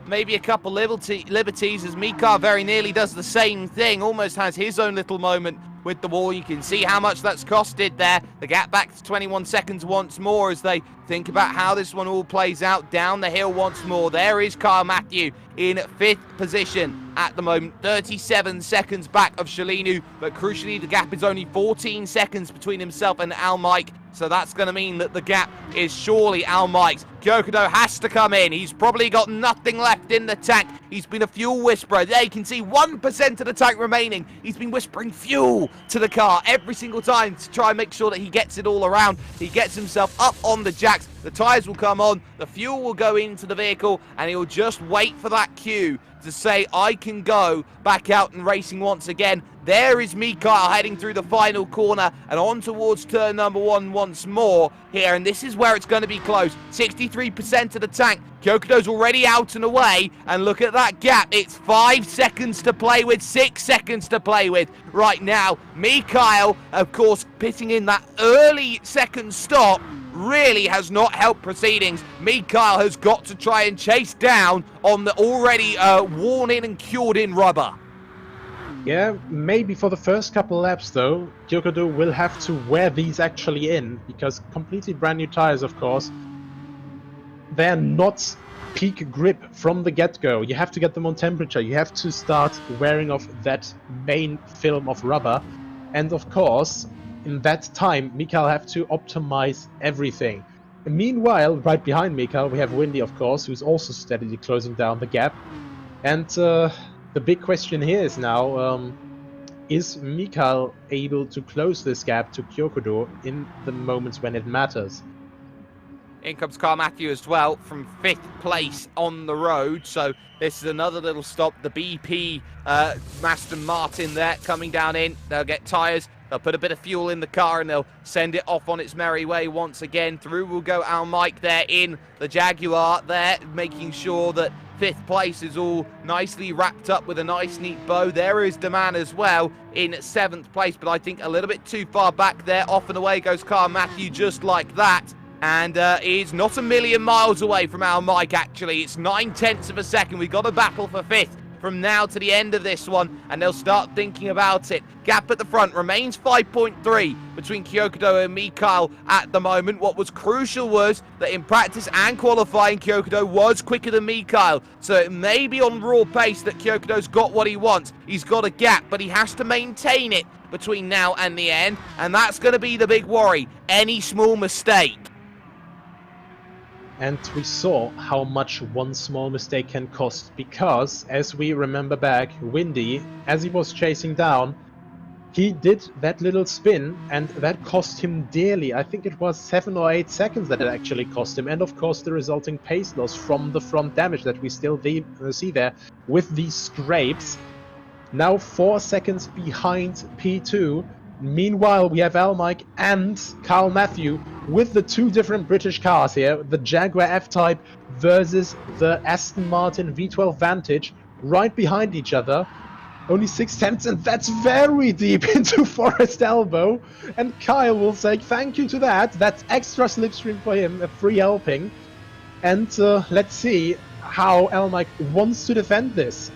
maybe a couple liberties as Mikhail very nearly does the same thing, almost has his own little moment with the wall. You can see how much that's costed there. The gap back to 21 seconds once more as they think about how this one all plays out down the hill once more. There is Kyle Matthew in 5th position at the moment, 37 seconds back of Shalinu, but crucially the gap is only 14 seconds between himself and Al Mike, so that's going to mean that the gap is surely Al Mike's. Kyokudo has to come in. He's probably got nothing left in the tank. He's been a fuel whisperer. There you can see 1% of the tank remaining. He's been whispering fuel to the car every single time to try and make sure that he gets it all around. He gets himself up on the jacks. The tyres will come on, the fuel will go into the vehicle, and he'll just wait for that cue to say, I can go back out and racing once again. There is Mikhail heading through the final corner and on towards turn number 1 once more here, and this is where it's going to be close. 63% of the tank. Kyokudo's already out and away, and look at that gap. It's 5 seconds to play with, 6 seconds to play with right now. Mikhail, of course, pitting in that early second stop really has not helped proceedings. Mikhail has got to try and chase down on the already worn in and cured in rubber. Yeah, maybe for the first couple laps though, Kyokudo will have to wear these actually in, because completely brand new tires, of course, they're not peak grip from the get-go. You have to get them on temperature, you have to start wearing off that main film of rubber, and of course, in that time, Mikhail have to optimize everything. Meanwhile, right behind Mikhail, we have Windy, of course, who's also steadily closing down the gap, and the big question here is now, is Mikhail able to close this gap to Kyokudo in the moments when it matters? In comes Carl Matthew as well from 5th place on the road. So this is another little stop. The BP Aston Martin there coming down in. They'll get tyres. They'll put a bit of fuel in the car and they'll send it off on its merry way once again. Through will go Al Mike there in the Jaguar there, making sure that 5th place is all nicely wrapped up with a nice neat bow. There is Deman as well in 7th place, but I think a little bit too far back there. Off and away goes Carl Matthew just like that. And is not a million miles away from Al Mike, actually. It's 9/10 of a second. We've got a battle for 5th from now to the end of this one, and they'll start thinking about it. Gap at the front remains 5.3 between Kyokudo and Mikhail at the moment. What was crucial was that in practice and qualifying, Kyokudo was quicker than Mikhail, so it may be on raw pace that Kyokudo's got what he wants. He's got a gap, but he has to maintain it between now and the end, and that's going to be the big worry. Any small mistake. And we saw how much one small mistake can cost, because, as we remember back, Windy, as he was chasing down, he did that little spin, and that cost him dearly. I think it was 7 or 8 seconds that it actually cost him, and of course the resulting pace loss from the front damage that we still see there with these scrapes. Now 4 seconds behind P2. Meanwhile, we have Al Mike and Carl Matthew with the 2 different British cars here, the Jaguar F-Type versus the Aston Martin V12 Vantage, right behind each other. Only 6 tenths, and that's very deep into Forest Elbow. And Kyle will say thank you to that. That's extra slipstream for him, a free helping. And let's see how Al Mike wants to defend this.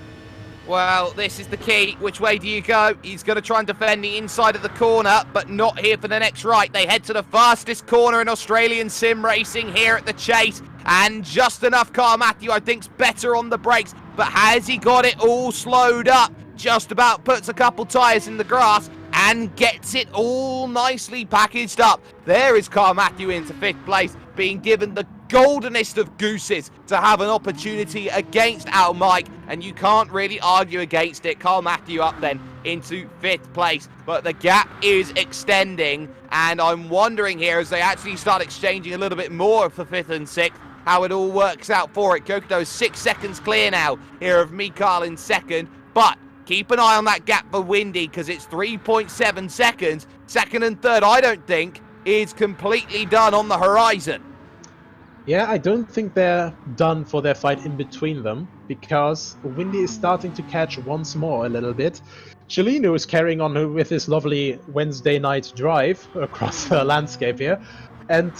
Well, this is the key. Which way do you go? He's going to try and defend the inside of the corner, but not here for the next right. They head to the fastest corner in Australian sim racing here at the Chase. And just enough Carl Matthew, I think, is better on the brakes. But has he got it all slowed up? Just about puts a couple tyres in the grass and gets it all nicely packaged up. There is Carl Matthew into 5th place, being given the goldenest of gooses to have an opportunity against Al Mike, and you can't really argue against it. Carl Matthew up then into 5th place, but the gap is extending, and I'm wondering here as they actually start exchanging a little bit more for 5th and 6th, how it all works out for it. Kyokudo is 6 seconds clear now here of Mikhail in 2nd, but keep an eye on that gap for Windy, because it's 3.7 seconds. 2nd and 3rd, I don't think, is completely done on the horizon. Yeah, I don't think they're done for their fight in between them, because Windy is starting to catch once more a little bit. Cellino is carrying on with his lovely Wednesday night drive across the landscape here. And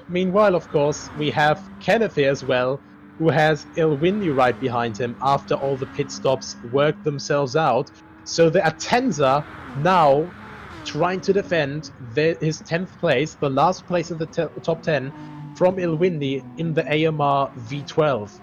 meanwhile, of course, we have Kenneth here as well, who has Ilwindi right behind him after all the pit stops worked themselves out. So the Atenza now trying to defend his 10th place, the last place in the top 10 from Ilwindi in the AMR V12.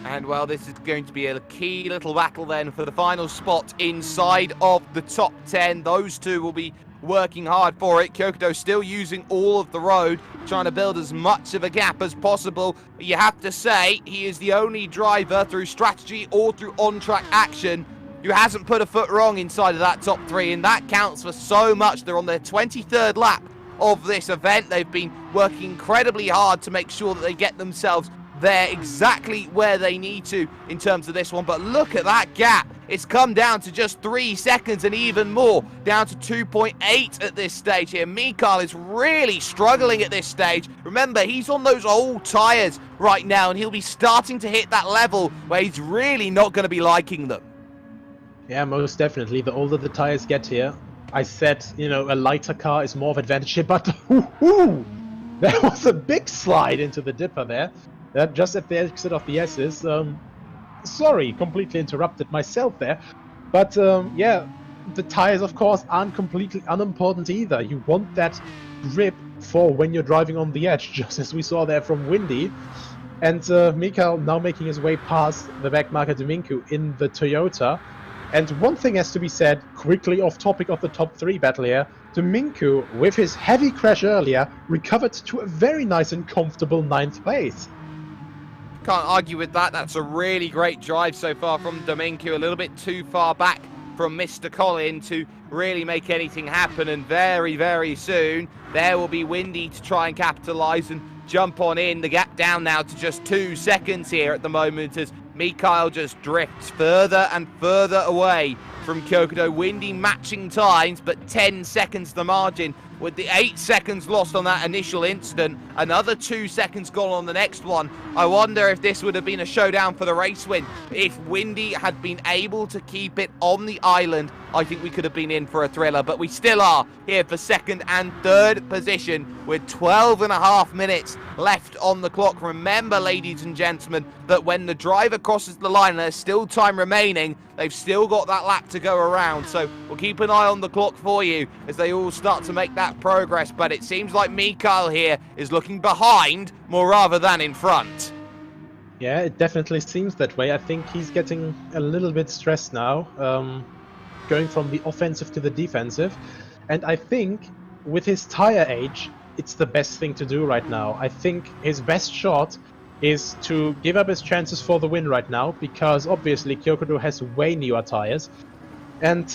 And well, this is going to be a key little battle then for the final spot inside of the top 10. Those two will be working hard for it. Kyokudo still using all of the road, trying to build as much of a gap as possible. But you have to say, he is the only driver through strategy or through on-track action who hasn't put a foot wrong inside of that top 3, and that counts for so much. They're on their 23rd lap of this event. They've been working incredibly hard to make sure that they get themselves there exactly where they need to in terms of this one. But look at that gap. It's come down to just 3 seconds and even more, down to 2.8 at this stage here. Mikael is really struggling at this stage. Remember, he's on those old tyres right now, and he'll be starting to hit that level where he's really not going to be liking them. Yeah, most definitely. The older the tyres get here, I said, you know, a lighter car is more of advantage here, but there was a big slide into the dipper there. Just at the exit of the S's. Sorry, completely interrupted myself there. But yeah, the tires, of course, aren't completely unimportant either. You want that grip for when you're driving on the edge, just as we saw there from Windy. And Mikael now making his way past the backmarker Dominku in the Toyota. And one thing has to be said, quickly off topic of the top 3 battle here, Dominku, with his heavy crash earlier, recovered to a very nice and comfortable 9th place. Can't argue with that. That's a really great drive so far from Dominku. A little bit too far back from Mr. Colin to really make anything happen. And very, very soon, there will be Windy to try and capitalise and jump on in. The gap down now to just 2 seconds here at the moment as Mikael just drifts further and further away from Kyokudo. Windy matching times, but 10 seconds the margin. With the 8 seconds lost on that initial incident, another 2 seconds gone on the next one. I wonder if this would have been a showdown for the race win. If Windy had been able to keep it on the island, I think we could have been in for a thriller. But we still are here for 2nd and 3rd position with 12.5 minutes left on the clock. Remember, ladies and gentlemen, that when the driver crosses the line and there's still time remaining, they've still got that lap to go around. So we'll keep an eye on the clock for you as they all start to make that progress. But it seems like Mikael here is looking behind more rather than in front. Yeah, it definitely seems that way. I think he's getting a little bit stressed now, going from the offensive to the defensive. And I think with his tire age, it's the best thing to do right now. I think his best shot is to give up his chances for the win right now, because obviously Kyokudo has way newer tires. And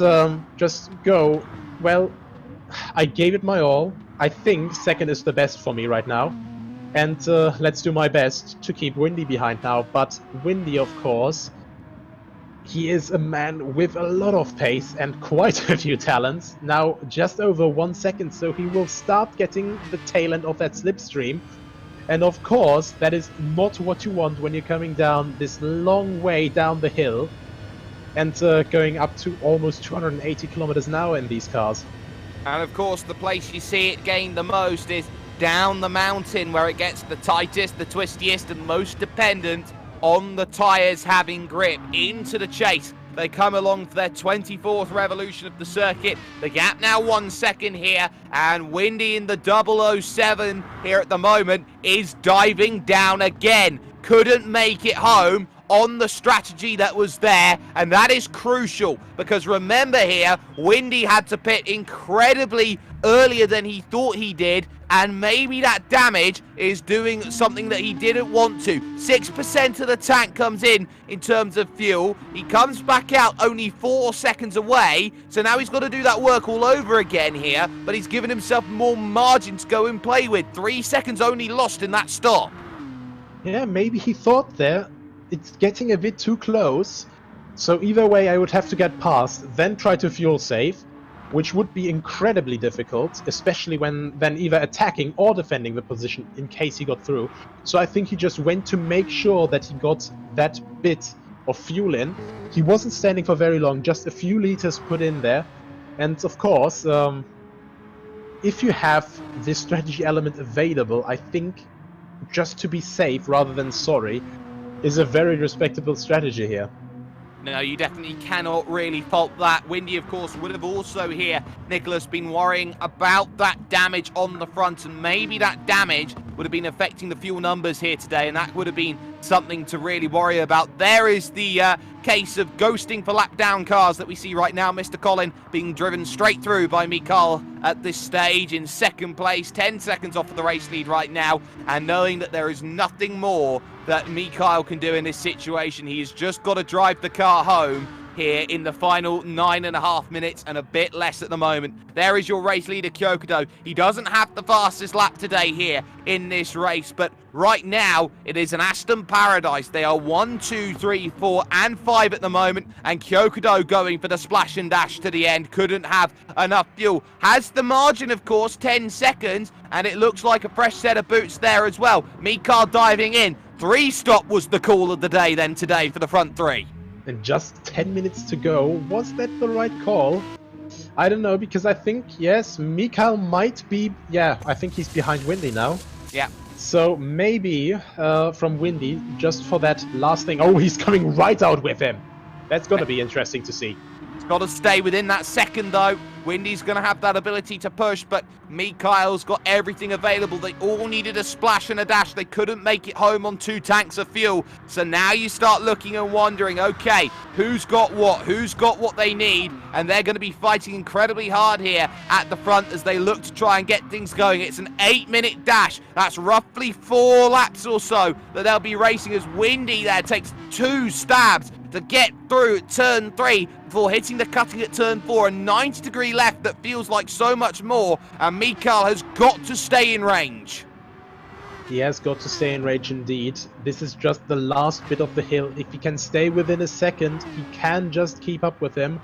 just go, well, I gave it my all. I think 2nd is the best for me right now. And let's do my best to keep Windy behind now. But Windy, of course, he is a man with a lot of pace and quite a few talents. Now just over 1 second, so he will start getting the tail end of that slipstream. And of course, that is not what you want when you're coming down this long way down the hill and going up to almost 280 kilometers an hour in these cars. And of course, the place you see it gain the most is down the mountain, where it gets the tightest, the twistiest, and most dependent on the tyres having grip. Into the chase. They come along for their 24th revolution of the circuit. The gap now 1 second here, and Windy in the 007 here at the moment is diving down again. Couldn't make it home on the strategy that was there, and that is crucial, because remember here, Windy had to pit incredibly earlier than he thought he did, and maybe that damage is doing something that he didn't want to. 6% of the tank comes in terms of fuel. He comes back out only 4 seconds away, so now he's got to do that work all over again here, but he's given himself more margin to go and play with. 3 seconds only lost in that stop. Yeah, maybe he thought there, it's getting a bit too close, so either way I would have to get past, then try to fuel save, which would be incredibly difficult, especially when then either attacking or defending the position in case he got through. So I think he just went to make sure that he got that bit of fuel in. He wasn't standing for very long, just a few liters put in there. And of course, if you have this strategy element available, I think just to be safe rather than sorry is a very respectable strategy here. No, you definitely cannot really fault that. Windy, of course, would have also here, Nicholas, been worrying about that damage on the front, and maybe that damage would have been affecting the fuel numbers here today, and that would have been something to really worry about. There is the case of ghosting for lap down cars that we see right now. Mr. Colin being driven straight through by Mikhail at this stage in second place, 10 seconds off of the race lead right now, and knowing that there is nothing more that Mikhail can do in this situation. He has just got to drive the car home here in the final 9.5 minutes and a bit less at the moment. There is your race leader, Kyokudo. He doesn't have the fastest lap today here in this race, but right now it is an Aston Paradise. They are 1, 2, 3, 4, and 5 at the moment, and Kyokudo going for the splash and dash to the end. Couldn't have enough fuel. Has the margin, of course, 10 seconds, and it looks like a fresh set of boots there as well. Mikhail diving in. 3-stop was the call of the day then today for the front three. And just 10 minutes to go. Was that the right call? I don't know, because I think, yes, Mikhail might be... Yeah, I think he's behind Windy now. Yeah. So maybe from Windy, just for that last thing... Oh, he's coming right out with him. That's going to be interesting to see. He's got to stay within that second, though. Windy's going to have that ability to push, but Mikhail's got everything available. They all needed a splash and a dash. They couldn't make it home on 2 tanks of fuel. So now you start looking and wondering, okay, who's got what? Who's got what they need? And they're going to be fighting incredibly hard here at the front as they look to try and get things going. It's an 8-minute dash. That's roughly 4 laps or so that they'll be racing as Windy there takes 2 stabs to get through at turn 3 before hitting the cutting at turn 4. A 90-degree left that feels like so much more, and Mikhail has got to stay in range. He has got to stay in range indeed. This is just the last bit of the hill. If he can stay within a second, he can just keep up with him.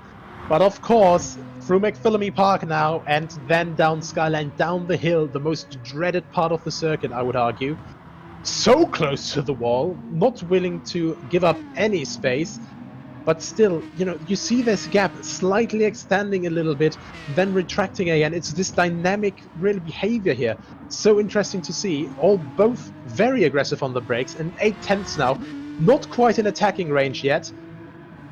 But of course, through McPhillamy Park now, and then down Skyline, down the hill, the most dreaded part of the circuit, I would argue. So close to the wall, not willing to give up any space, but still, you know, you see this gap slightly extending a little bit, then retracting again. It's this dynamic, real behavior here. So interesting to see. Both very aggressive on the brakes, and 8/10 now, not quite in attacking range yet,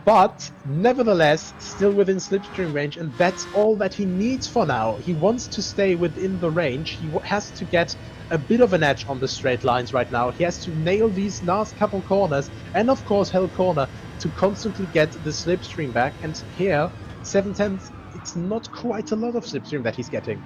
but nevertheless still within slipstream range, and that's all that he needs for now. He wants to stay within the range. He has to get a bit of an edge on the straight lines right now. He has to nail these last couple corners, and of course Hell Corner, to constantly get the slipstream back. And here, 7/10, it's not quite a lot of slipstream that he's getting.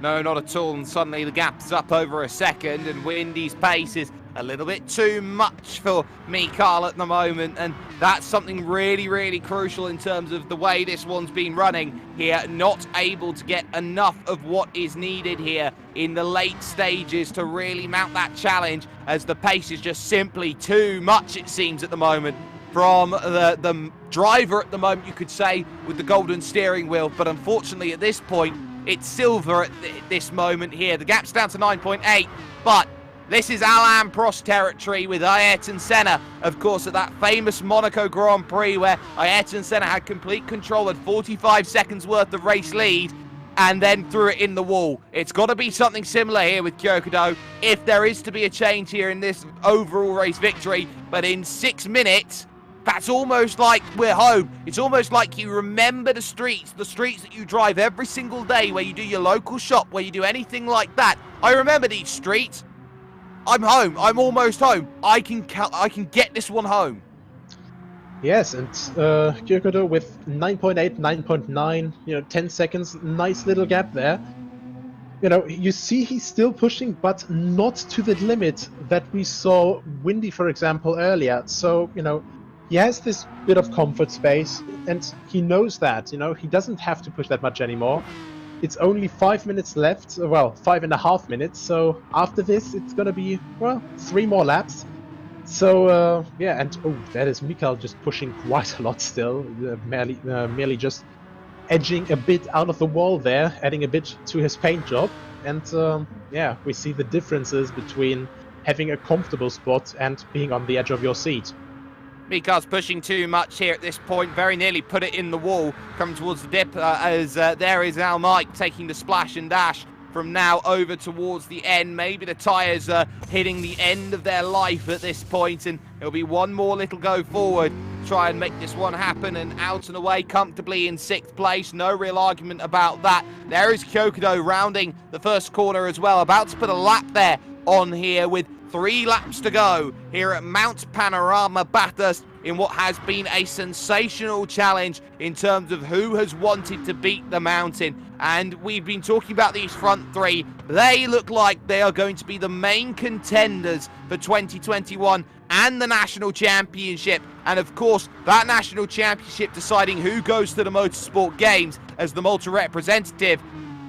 No, not at all, and suddenly the gap's up over a second, and Windy's pace is a little bit too much for Mikhail at the moment, and that's something really, really crucial in terms of the way this one's been running here. Not able to get enough of what is needed here in the late stages to really mount that challenge, as the pace is just simply too much, it seems, at the moment, from the driver at the moment, you could say, with the golden steering wheel. But unfortunately, at this point, it's silver at this moment here. The gap's down to 9.8, but this is Alain Prost territory with Ayrton Senna, of course, at that famous Monaco Grand Prix where Ayrton Senna had complete control, at 45 seconds worth of race lead, and then threw it in the wall. It's got to be something similar here with Kyokudo if there is to be a change here in this overall race victory. But in 6 minutes, that's almost like we're home. It's almost like you remember the streets that you drive every single day, where you do your local shop, where you do anything like that. I remember these streets. I'm home. I'm almost home. I can get this one home. Yes, and Kyokudo with 9.8, 9.9, 10 seconds, nice little gap there. You see he's still pushing, but not to the limit that we saw Windy, for example, earlier. So, he has this bit of comfort space, and he knows that, he doesn't have to push that much anymore. It's only 5 minutes left, well, 5.5 minutes, so after this it's gonna be, 3 more laps. So, yeah, and that is Mikhail just pushing quite a lot still, merely just edging a bit out of the wall there, adding a bit to his paint job. And, yeah, we see the differences between having a comfortable spot and being on the edge of your seat. Mikhail's pushing too much here at this point, very nearly put it in the wall, coming towards the dip, as there is Al Mike taking the splash and dash from now over towards the end. Maybe the tyres are hitting the end of their life at this point, and it'll be one more little go forward try and make this one happen, and out and away comfortably in 6th place. No real argument about that. There is Kyokudo rounding the first corner as well, about to put a lap there on here with 3 laps to go here at Mount Panorama Bathurst in what has been a sensational challenge in terms of who has wanted to beat the mountain. And we've been talking about these front 3. They look like they are going to be the main contenders for 2021 and the National Championship. And of course, that National Championship deciding who goes to the Motorsport Games as the Malta representative.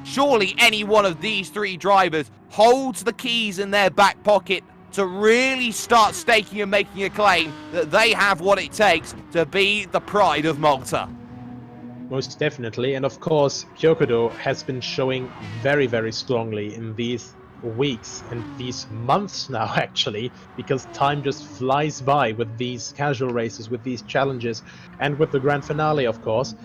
Surely any one of these 3 drivers holds the keys in their back pocket to really start staking and making a claim that they have what it takes to be the pride of Malta. Most definitely, and of course, Kyokudo has been showing very, very strongly in these weeks and these months now, actually, because time just flies by with these casual races, with these challenges, and with the grand finale, of course.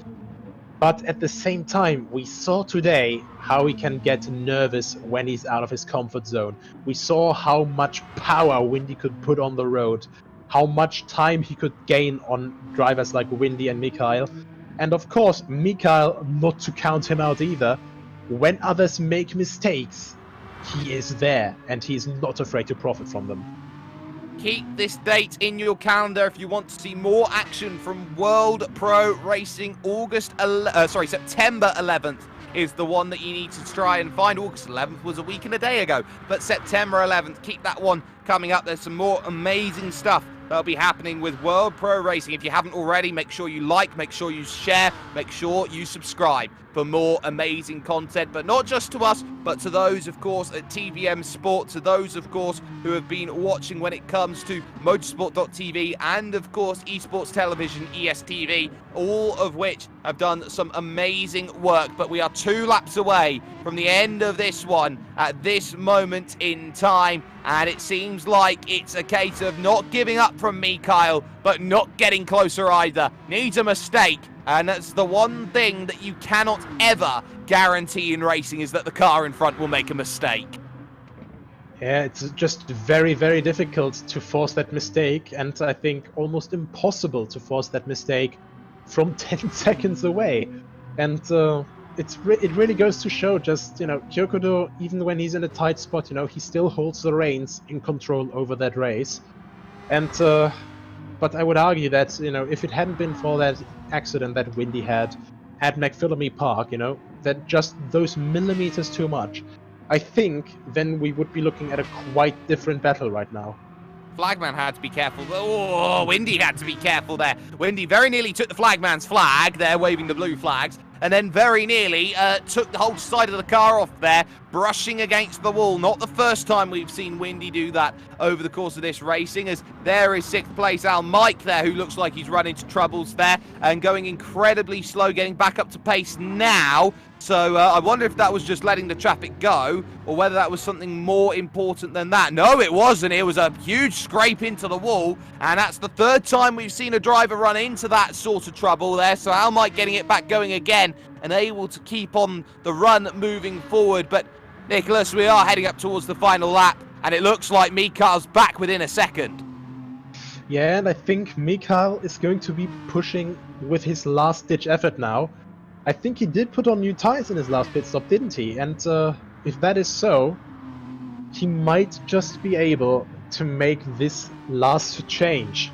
But at the same time, we saw today how he can get nervous when he's out of his comfort zone. We saw how much power Windy could put on the road, how much time he could gain on drivers like Windy and Mikael. And of course, Mikael, not to count him out either, when others make mistakes, he is there and he's not afraid to profit from them. Keep this date in your calendar if you want to see more action from World Pro Racing. September 11th is the one that you need to try and find. August 11th was a week and a day ago, but September 11th, keep that one coming up. There's some more amazing stuff that'll be happening with World Pro Racing. If you haven't already, make sure you like, make sure you share, make sure you subscribe for more amazing content, but not just to us, but to those, of course, at TVM Sport, to those, of course, who have been watching when it comes to motorsport.tv and, of course, esports television, ESTV, all of which have done some amazing work. But we are 2 laps away from the end of this one at this moment in time, and it seems like it's a case of not giving up from Mikael, but not getting closer either. Needs a mistake. And that's the one thing that you cannot ever guarantee in racing, is that the car in front will make a mistake. Yeah, it's just very, very difficult to force that mistake, and I think almost impossible to force that mistake from 10 seconds away. And it really goes to show just, Kyokudo, even when he's in a tight spot, he still holds the reins in control over that race. And but I would argue that, if it hadn't been for that accident that Windy had at McPhillamy Park, that just those millimeters too much, I think then we would be looking at a quite different battle right now. Flagman had to be careful. Oh, Windy had to be careful there. Windy very nearly took the flagman's flag there, waving the blue flags, and then very nearly took the whole side of the car off there, brushing against the wall. Not the first time we've seen Windy do that over the course of this racing, as there is 6th place Al Mike there, who looks like he's run into troubles there and going incredibly slow, getting back up to pace now. So I wonder if that was just letting the traffic go, or whether that was something more important than that. No, it wasn't. It was a huge scrape into the wall, and that's the 3rd time we've seen a driver run into that sort of trouble there. So Al Mike getting it back going again and able to keep on the run moving forward. But Nicholas, we are heading up towards the final lap, and it looks like Mikael's back within a second. Yeah, and I think Mikael is going to be pushing with his last-ditch effort now. I think he did put on new tires in his last pit stop, didn't he? And if that is so, he might just be able to make this last change.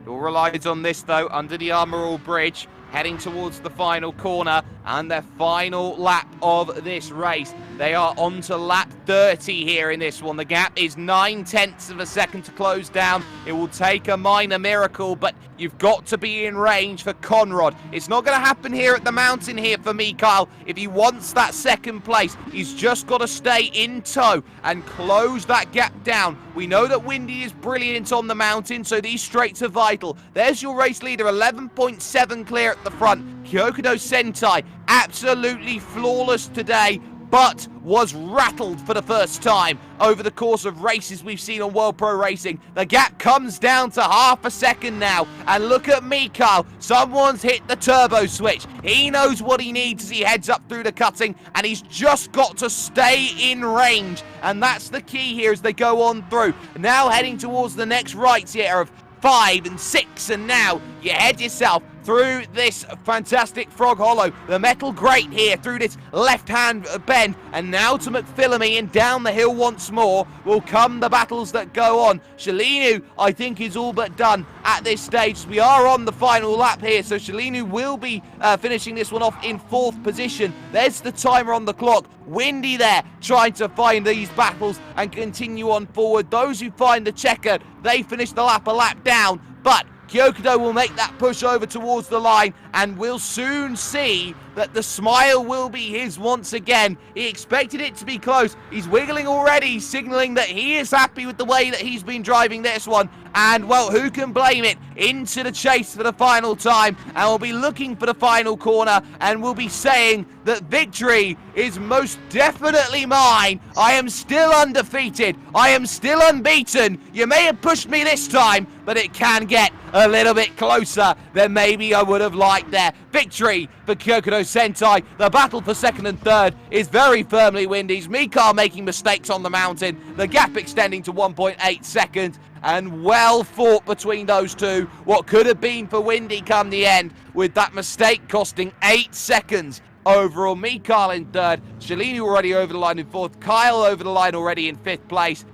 It all relies on this, though, under the Armorall Bridge, heading towards the final corner and their final lap of this race. They are on to lap 30 here in this one. The gap is 9/10 of a second to close down. It will take a minor miracle, but you've got to be in range for Conrad. It's not going to happen here at the mountain here for Mikael. If he wants that 2nd place, he's just got to stay in tow and close that gap down. We know that Windy is brilliant on the mountain, so these straights are vital. There's your race leader, 11.7 clear at the front. Kyokudo Sentai, absolutely flawless today, but was rattled for the first time over the course of races we've seen on World Pro Racing. The gap comes down to half a second now, and look at Mikael. Someone's hit the turbo switch. He knows what he needs as he heads up through the cutting, and he's just got to stay in range, and that's the key here as they go on through. Now heading towards the next rights here of 5 and 6, and now you head yourself through this fantastic Frog Hollow, the metal grate here through this left-hand bend, and now to McPhillamy, and down the hill once more will come the battles that go on. Shalinu, I think, is all but done at this stage. We are on the final lap here, so Shalinu will be finishing this one off in 4th position. There's the timer on the clock. Windy there, trying to find these battles and continue on forward. Those who find the checker, they finish the lap a lap down, but Kyokudo will make that push over towards the line, and we'll soon see that the smile will be his once again. He expected it to be close. He's wiggling already, signaling that he is happy with the way that he's been driving this one. And, well, who can blame it? Into the chase for the final time, and we'll be looking for the final corner, and we'll be saying that victory is most definitely mine. I am still undefeated. I am still unbeaten. You may have pushed me this time, but it can get a little bit closer than maybe I would have liked there. Victory for Kyokudo Sentai. The battle for 2nd and 3rd is very firmly Windy's. Mikar making mistakes on the mountain. The gap extending to 1.8 seconds. And well fought between those two. What could have been for Windy come the end, with that mistake costing 8 seconds. Overall, Mikal in 3rd. Shalini already over the line in 4th. Kyle over the line already in 5th place.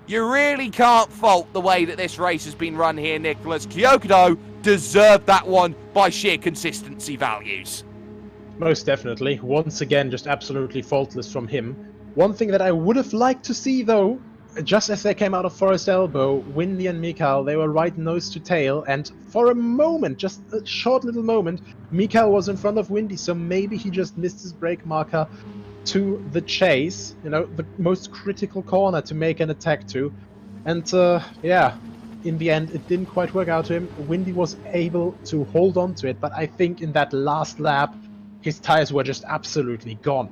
You really can't fault the way that this race has been run here, Nicholas. Kyokudo deserved that one by sheer consistency values. Most definitely. Once again, just absolutely faultless from him. One thing that I would have liked to see, though, just as they came out of Forest Elbow, Windy and Mikal, they were right nose to tail, and for a moment, just a short little moment, Mikal was in front of Windy, so maybe he just missed his brake marker to the chase, you know, the most critical corner to make an attack to. And yeah, in the end, it didn't quite work out to him. Windy was able to hold on to it, but I think in that last lap, his tires were just absolutely gone.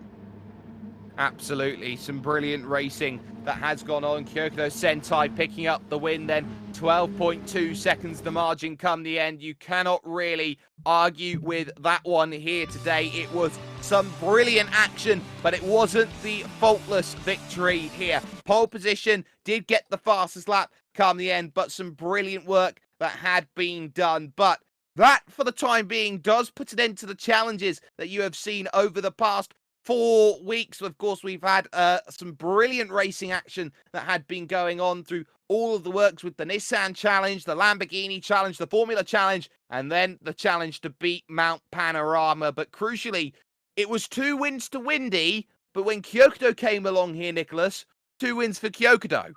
Absolutely, some brilliant racing that has gone on. Kyokudo Sentai picking up the win then. 12.2 seconds the margin come the end. You cannot really argue with that one here today. It was some brilliant action, but it wasn't the faultless victory here. Pole position did get the fastest lap come the end, but some brilliant work that had been done. But that, for the time being, does put an end to the challenges that you have seen over the past 4 weeks. Of course, we've had some brilliant racing action that had been going on through all of the works with the Nissan Challenge, the Lamborghini Challenge, the Formula Challenge, and then the challenge to beat Mount Panorama. But crucially, it was 2 wins to Windy, but when Kyokudo came along here, Nicholas, 2 wins for Kyokudo.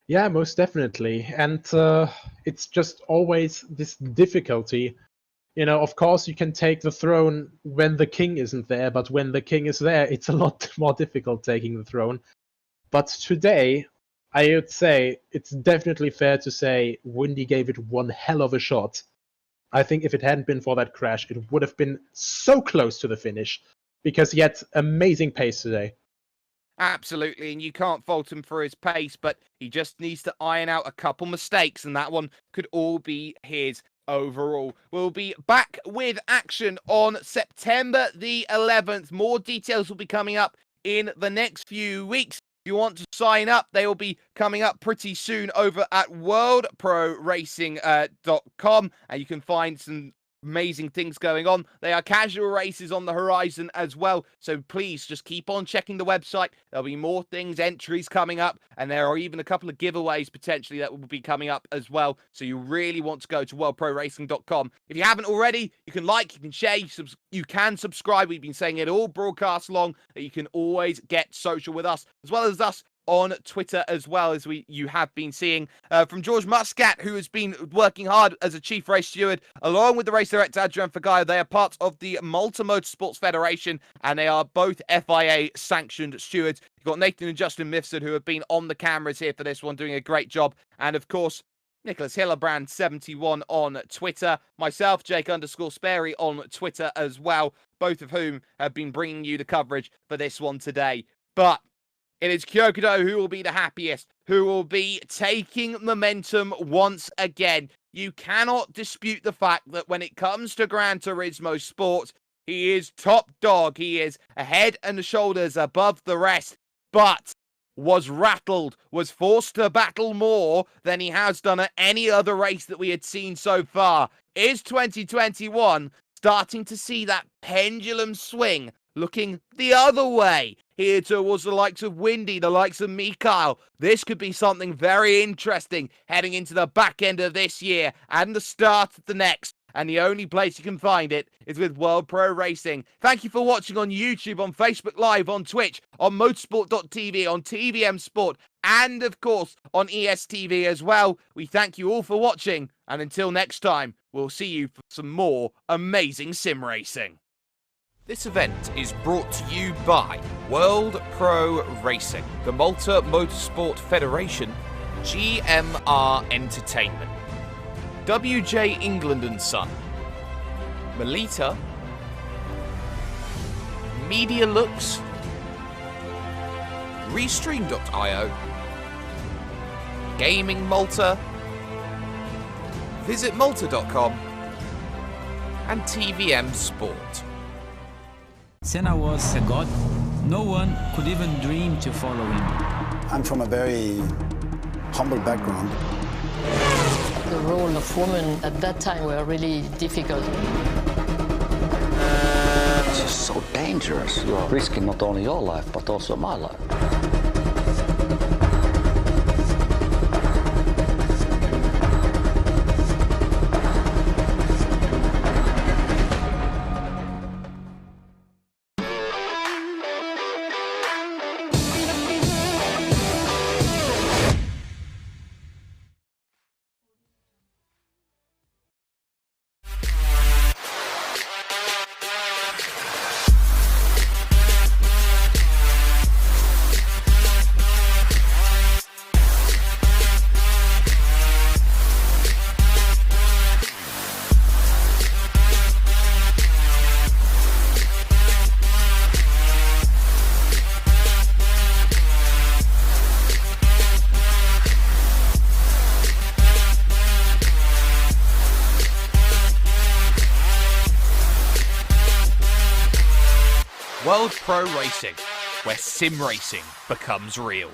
Yeah, most definitely. And it's just always this difficulty. You know, of course, you can take the throne when the king isn't there, but when the king is there, it's a lot more difficult taking the throne. But today, I would say it's definitely fair to say Windy gave it one hell of a shot. I think if it hadn't been for that crash, it would have been so close to the finish, because he had amazing pace today. Absolutely, and you can't fault him for his pace, but he just needs to iron out a couple mistakes, and that one could all be his. Overall, we'll be back with action on September the 11th. More details will be coming up in the next few weeks. If you want to sign up, they will be coming up pretty soon over at worldproracing.com, and you can find some amazing things going on. They are casual races on the horizon as well, so please just keep on checking the website. There'll be more things, entries coming up, and there are even a couple of giveaways potentially that will be coming up as well, so you really want to go to worldproracing.com. If you haven't already, you can like, you can share, you can subscribe. We've been saying it all broadcast long, that you can always get social with us, as well as us on Twitter, as well as you have been seeing from George Muscat, who has been working hard as a chief race steward, along with the race director Adrian Fagayo. They are part of the Malta Motorsport Federation, and they are both FIA sanctioned stewards. You've got Nathan and Justin Mifsud, who have been on the cameras here for this one, doing a great job. And of course, Nicholas Hillerbrand 71 on Twitter, myself, Jake_Sperry on Twitter as well, both of whom have been bringing you the coverage for this one today. But it is Kyokudo who will be the happiest, who will be taking momentum once again. You cannot dispute the fact that when it comes to Gran Turismo Sport, he is top dog. He is a head and shoulders above the rest. But was rattled, was forced to battle more than he has done at any other race that we had seen so far. Is 2021 starting to see that pendulum swing looking the other way here towards the likes of Windy, the likes of Mikael? This could be something very interesting heading into the back end of this year and the start of the next. And the only place you can find it is with World Pro Racing. Thank you for watching on YouTube, on Facebook Live, on Twitch, on motorsport.tv, on TVM Sport, and of course on ESTV as well. We thank you all for watching, and until next time, we'll see you for some more amazing sim racing. This event is brought to you by World Pro Racing, the Malta Motorsport Federation, GMR Entertainment, WJ England & Son, Melita, Media Looks, Restream.io, Gaming Malta, VisitMalta.com, and TVM Sport. Senna was a god. No one could even dream to follow him. I'm from a very humble background. The role of women at that time were really difficult. It's just so dangerous. You are risking not only your life, but also my life. World Pro Racing, where sim racing becomes real.